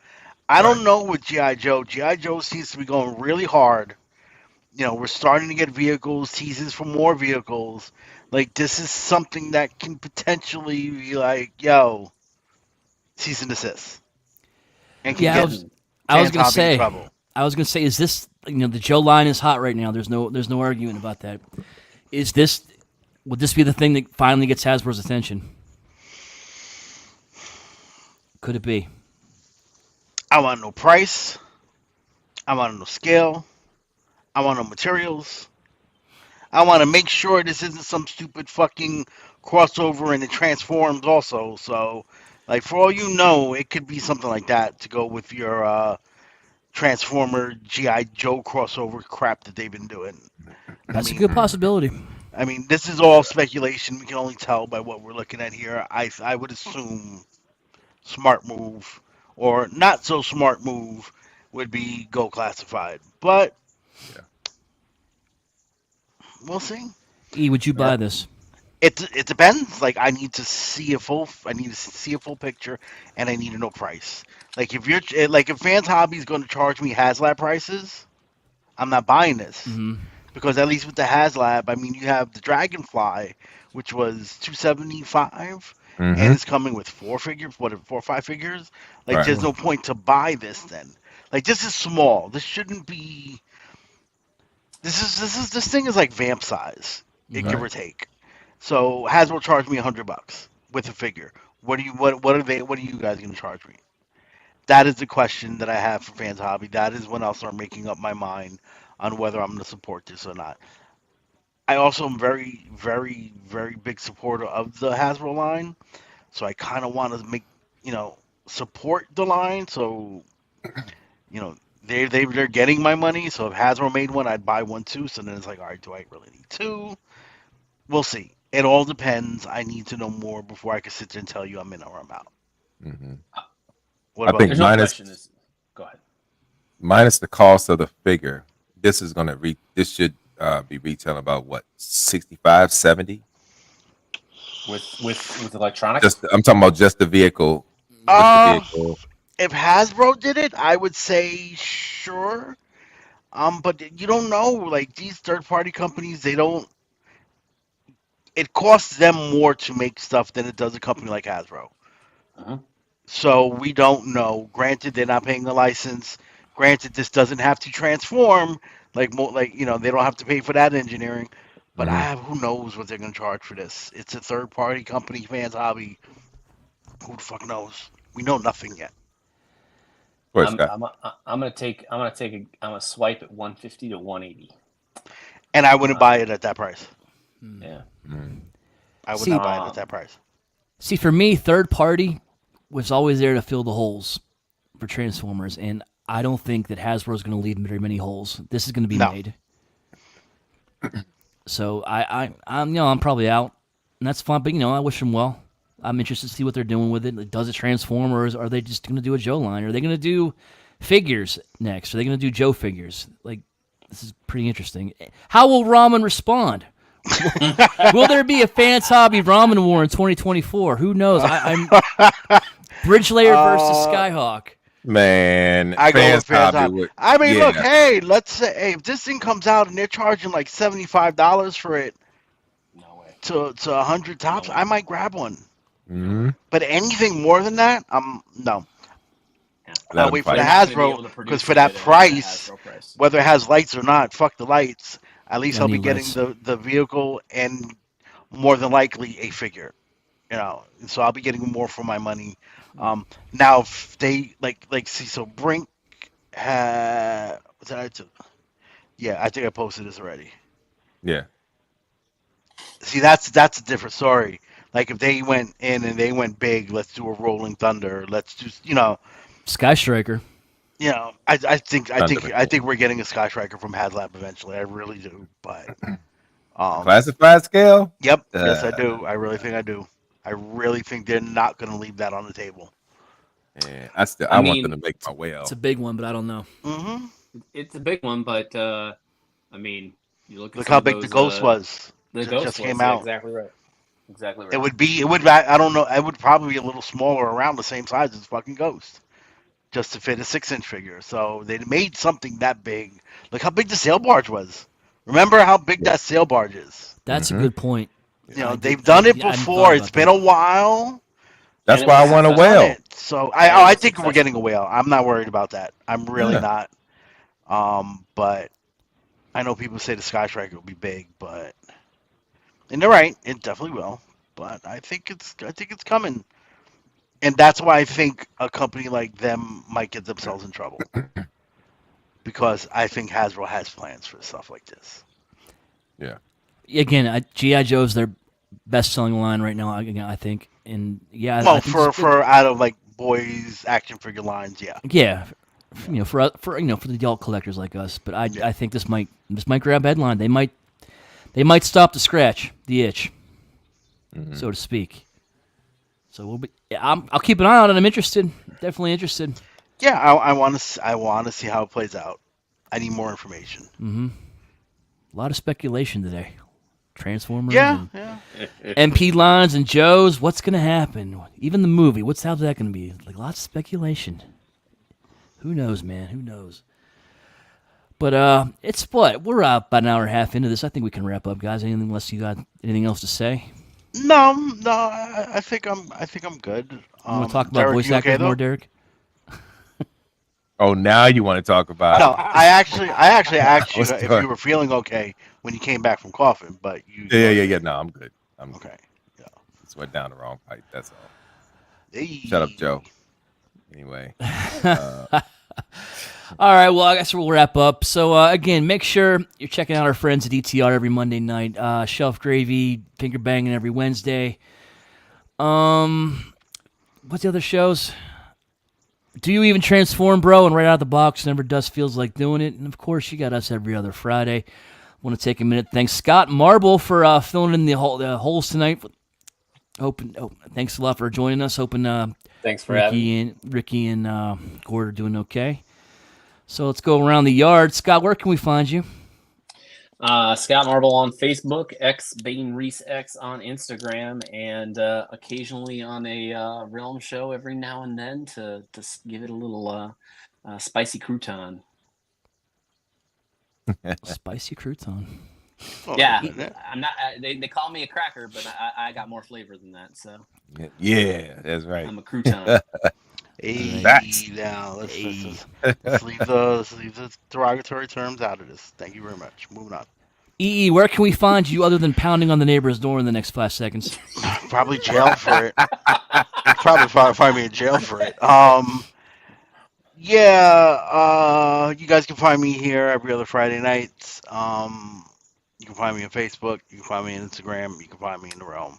I Right. don't know with GI Joe. GI Joe seems to be going really hard. We're starting to get vehicles, teases for more vehicles. Like this is something that can potentially be like, yo, cease and desist, and can Yeah, I get was. I was fans gonna hobby in say. trouble. I was gonna say, is this the Joe line is hot right now? There's no arguing about that. Is this would this be the thing that finally gets Hasbro's attention? Could it be? I want no price. I want no scale. I want no materials. I want to make sure this isn't some stupid fucking crossover and it transforms also. So, like, for all you know, it could be something like that to go with your Transformer GI Joe crossover crap that they've been doing. I That's a good mean, possibility. this is all speculation. We can only tell by what we're looking at here. I would assume smart move or not so smart move would be go classified, but Yeah. we'll see. E, would you Yeah. buy this? It depends. Like I need to see a full picture, and I need to know price. Like if Fans Hobby is going to charge me HasLab prices, I'm not buying this because at least with the HasLab, I mean you have the Dragonfly, which was 275, and Mm-hmm. it's coming with 4 or 5 figures. Like Right. there's no point to buy this then. Like this is small. This shouldn't be. This thing is like vamp size, give Right. or take. So Hasbro charged me $100. with a figure? What are you guys going to charge me? That is the question that I have for Fans Hobby. That is when I'll start making up my mind on whether I'm going to support this or not. I also am very, very, very big supporter of the Hasbro line, so I kind of want to support the line. So they're getting my money. So if Hasbro made one, I'd buy one too. So then it's like, all right, do I really need two? We'll see. It all depends. I need to know more before I can sit there and tell you I'm in or I'm out. Mm-hmm. What I about think you? There's no minus question. Go ahead. minus the cost of the figure. This is gonna this should be retailing about what 65, 70. With electronics. Just I'm talking about just the vehicle. Just the Uh, vehicle. if Hasbro did it, I would say sure. But you don't know. Like these third-party companies, they don't. It costs them more to make stuff than it does a company like Hasbro. Uh-huh. So we don't know. Granted, they're not paying a license. Granted, this doesn't have to transform. They don't have to pay for that engineering. But Mm-hmm. who knows what they're gonna charge for this? It's a third-party company, Fans Hobby. Who the fuck knows? We know nothing yet. Go ahead, Scott. I'm gonna swipe at 150 to 180. And I wouldn't buy it at that price. Yeah. Mm-hmm. I would See- not buy it at that price. See, for me, third party was always there to fill the holes for Transformers, and I don't think that Hasbro's going to leave very many holes. This is going to be No. made. So I'm probably out, and that's fine. But I wish them well. I'm interested to see what they're doing with it. Does it transform, or are they just going to do a Joe line? Are they going to do figures next? Are they going to do Joe figures? Like, this is pretty interesting. How will Ramen respond? Will there be a Fans Hobby Ramen War in 2024? Who knows? I'm Bridge Layer versus Skyhawk. Man, I go with Fans Hobby Hobby. would- I mean, yeah. look, hey, let's say if this thing comes out and they're charging like $75 for it No way. to 100 tops, No. I might grab one. Mm-hmm. But anything more than that, no. Yeah. Let I'll 'em wait for fight. the They're not gonna be Hasbro able to produce because for it that at a price, Hasbro price. whether it has lights or not, fuck the lights. At least Yeah, I'll be need getting lights. the vehicle and more than likely a figure. So I'll be getting more for my money. Now if they see, so Brink had yeah, I think I posted this already. Yeah. See, that's a different story. Like if they went in and they went big, let's do a Rolling Thunder. Let's just Sky Striker. I think Thunderbolt. we're getting a Sky Striker from HasLab eventually. I really do. But Classified scale. yep, yes I do. I really think I do. I really think they're not going to leave that on the table. Yeah, I I want mean, them to make my way out. It's a big one, but I don't know. Mm-hmm. It's a big one, but I mean, you look at Look some how of big those, the Ghost was. The Just Ghost came was, out. Exactly right. Exactly right. It would be. I don't know. It would probably be a little smaller, around the same size as fucking Ghost, just to fit a 6-inch figure. So they made something that big. Look how big the sail barge was. Remember how big that sail barge is. That's Mhm. a good point. They've done it I hadn't before. thought It's about been that. a while. That's And it why I was want a successful. whale. Done it. So And it I was think we're successful. getting a whale. I'm not worried about that. I'm really Yeah. not. But I know people say the Sky Striker will be big, and they're right. It definitely will. But I think it's coming. And that's why I think a company like them might get themselves in trouble. Because I think Hasbro has plans for stuff like this. Yeah. Again, GI Joe's their best-selling line right now. Again, I think, and yeah, Well, I think for out of like boys action figure lines, yeah. yeah, for the adult collectors like us. But Yeah. I think this might grab headline. They might stop the scratch, the itch, so to speak. So I'll keep an eye on it. I'm interested. Definitely interested. Yeah, I want to see how it plays out. I need more information. A lot of speculation today. Transformers. Yeah, And yeah. MP lines and Joe's. What's going to happen? Even the movie. How's that going to be? Like lots of speculation. Who knows, man? Who knows? But it's what we're about an hour and a half into this. I think we can wrap up, guys. Anything unless you got anything else to say? No. I think I'm good. You want to talk about Derek, voice you actors okay, more, though? Derek? Oh, now you want to talk about No, I actually asked you Let's if start. you were feeling okay when you came back from coughing, but you. Yeah. No, I'm good. I'm good. Okay. Yeah. Just went down the wrong pipe. That's all. Hey. Shut up, Joe. Anyway. All right, well, I guess we'll wrap up. So, again, make sure you're checking out our friends at ETR every Monday night. Shelf Gravy, Finger Banging every Wednesday. What's the other shows? Do You Even Transform, Bro? And Right Out of the Box, Never Dust Feels Like Doing It. And, of course, you got us every other Friday. Want to take a minute. Thanks, Scott Marble, for filling in the holes tonight. Thanks a lot for joining us. Hoping Thanks for having me. Ricky and Gord are doing okay. So let's go around the yard. Scott, where can we find you? Scott Marble on Facebook, X Bane Reese X on Instagram, and occasionally on a Realm show every now and then to give it a little spicy crouton. Spicy crouton. Oh, Yeah, yeah. I'm not. They call me a cracker, but I got more flavor than that. So Yeah, that's right. I'm a crouton. Hey, Facts. now let's leave the derogatory terms out of this. Thank you very much. Moving on. EE, where can we find you other than pounding on the neighbor's door in the next 5 seconds? Probably jail for it. Probably find me in jail for it. Yeah. You guys can find me here every other Friday night. You can find me on Facebook. You can find me on Instagram. You can find me in the Realm.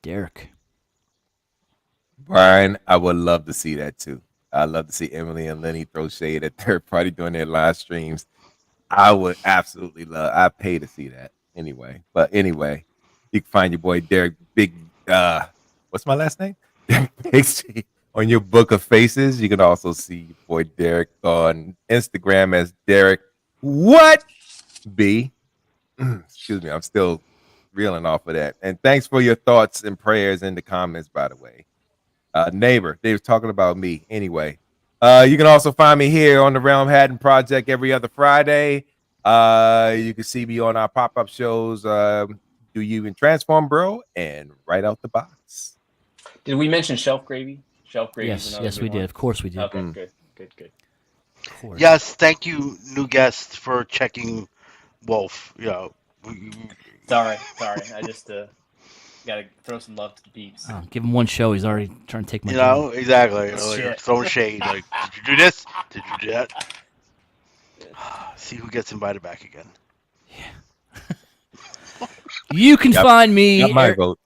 Derek. Brian, I would love to see that too. I'd love to see Emily and Lenny throw shade at third party during their live streams. I would absolutely love. I'd pay to see that anyway. But anyway, you can find your boy Derek Big. What's my last name? Big C on your book of faces. You can also see your boy Derek on Instagram as Derek What B. Excuse me, I'm still reeling off of that. And thanks for your thoughts and prayers in the comments, by the way. Neighbor, they were talking about me anyway. You can also find me here on the Realmhattan Project every other Friday. You can see me on our pop-up shows, Do You Even Transform, Bro? And Right Out the Box. Did we mention Shelf Gravy? Shelf Gravy. Yes, we did. Of course we did. Okay, good. Of course. Yes, thank you, new guest, for checking Wolf. Sorry. I just gotta throw some love to the peeps. Oh, give him one show. He's already trying to take my job. Exactly. Shit. Like, throwing shade. Like, did you do this? Did you do that? See who gets invited back again. You can find me. Got my vote.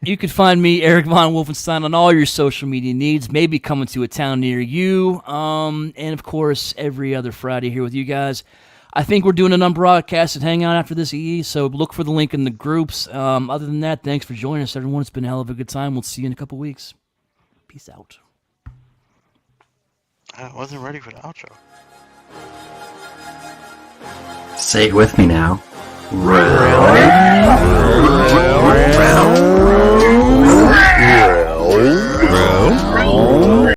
You can find me, Eric Von Wolfenstein, on all your social media needs, maybe coming to a town near you. And, of course, every other Friday here with you guys. I think we're doing an unbroadcasted hangout after this, EE, so look for the link in the groups. Other than that, thanks for joining us, everyone. It's been a hell of a good time. We'll see you in a couple weeks. Peace out. I wasn't ready for the outro. Say it with me now. Really?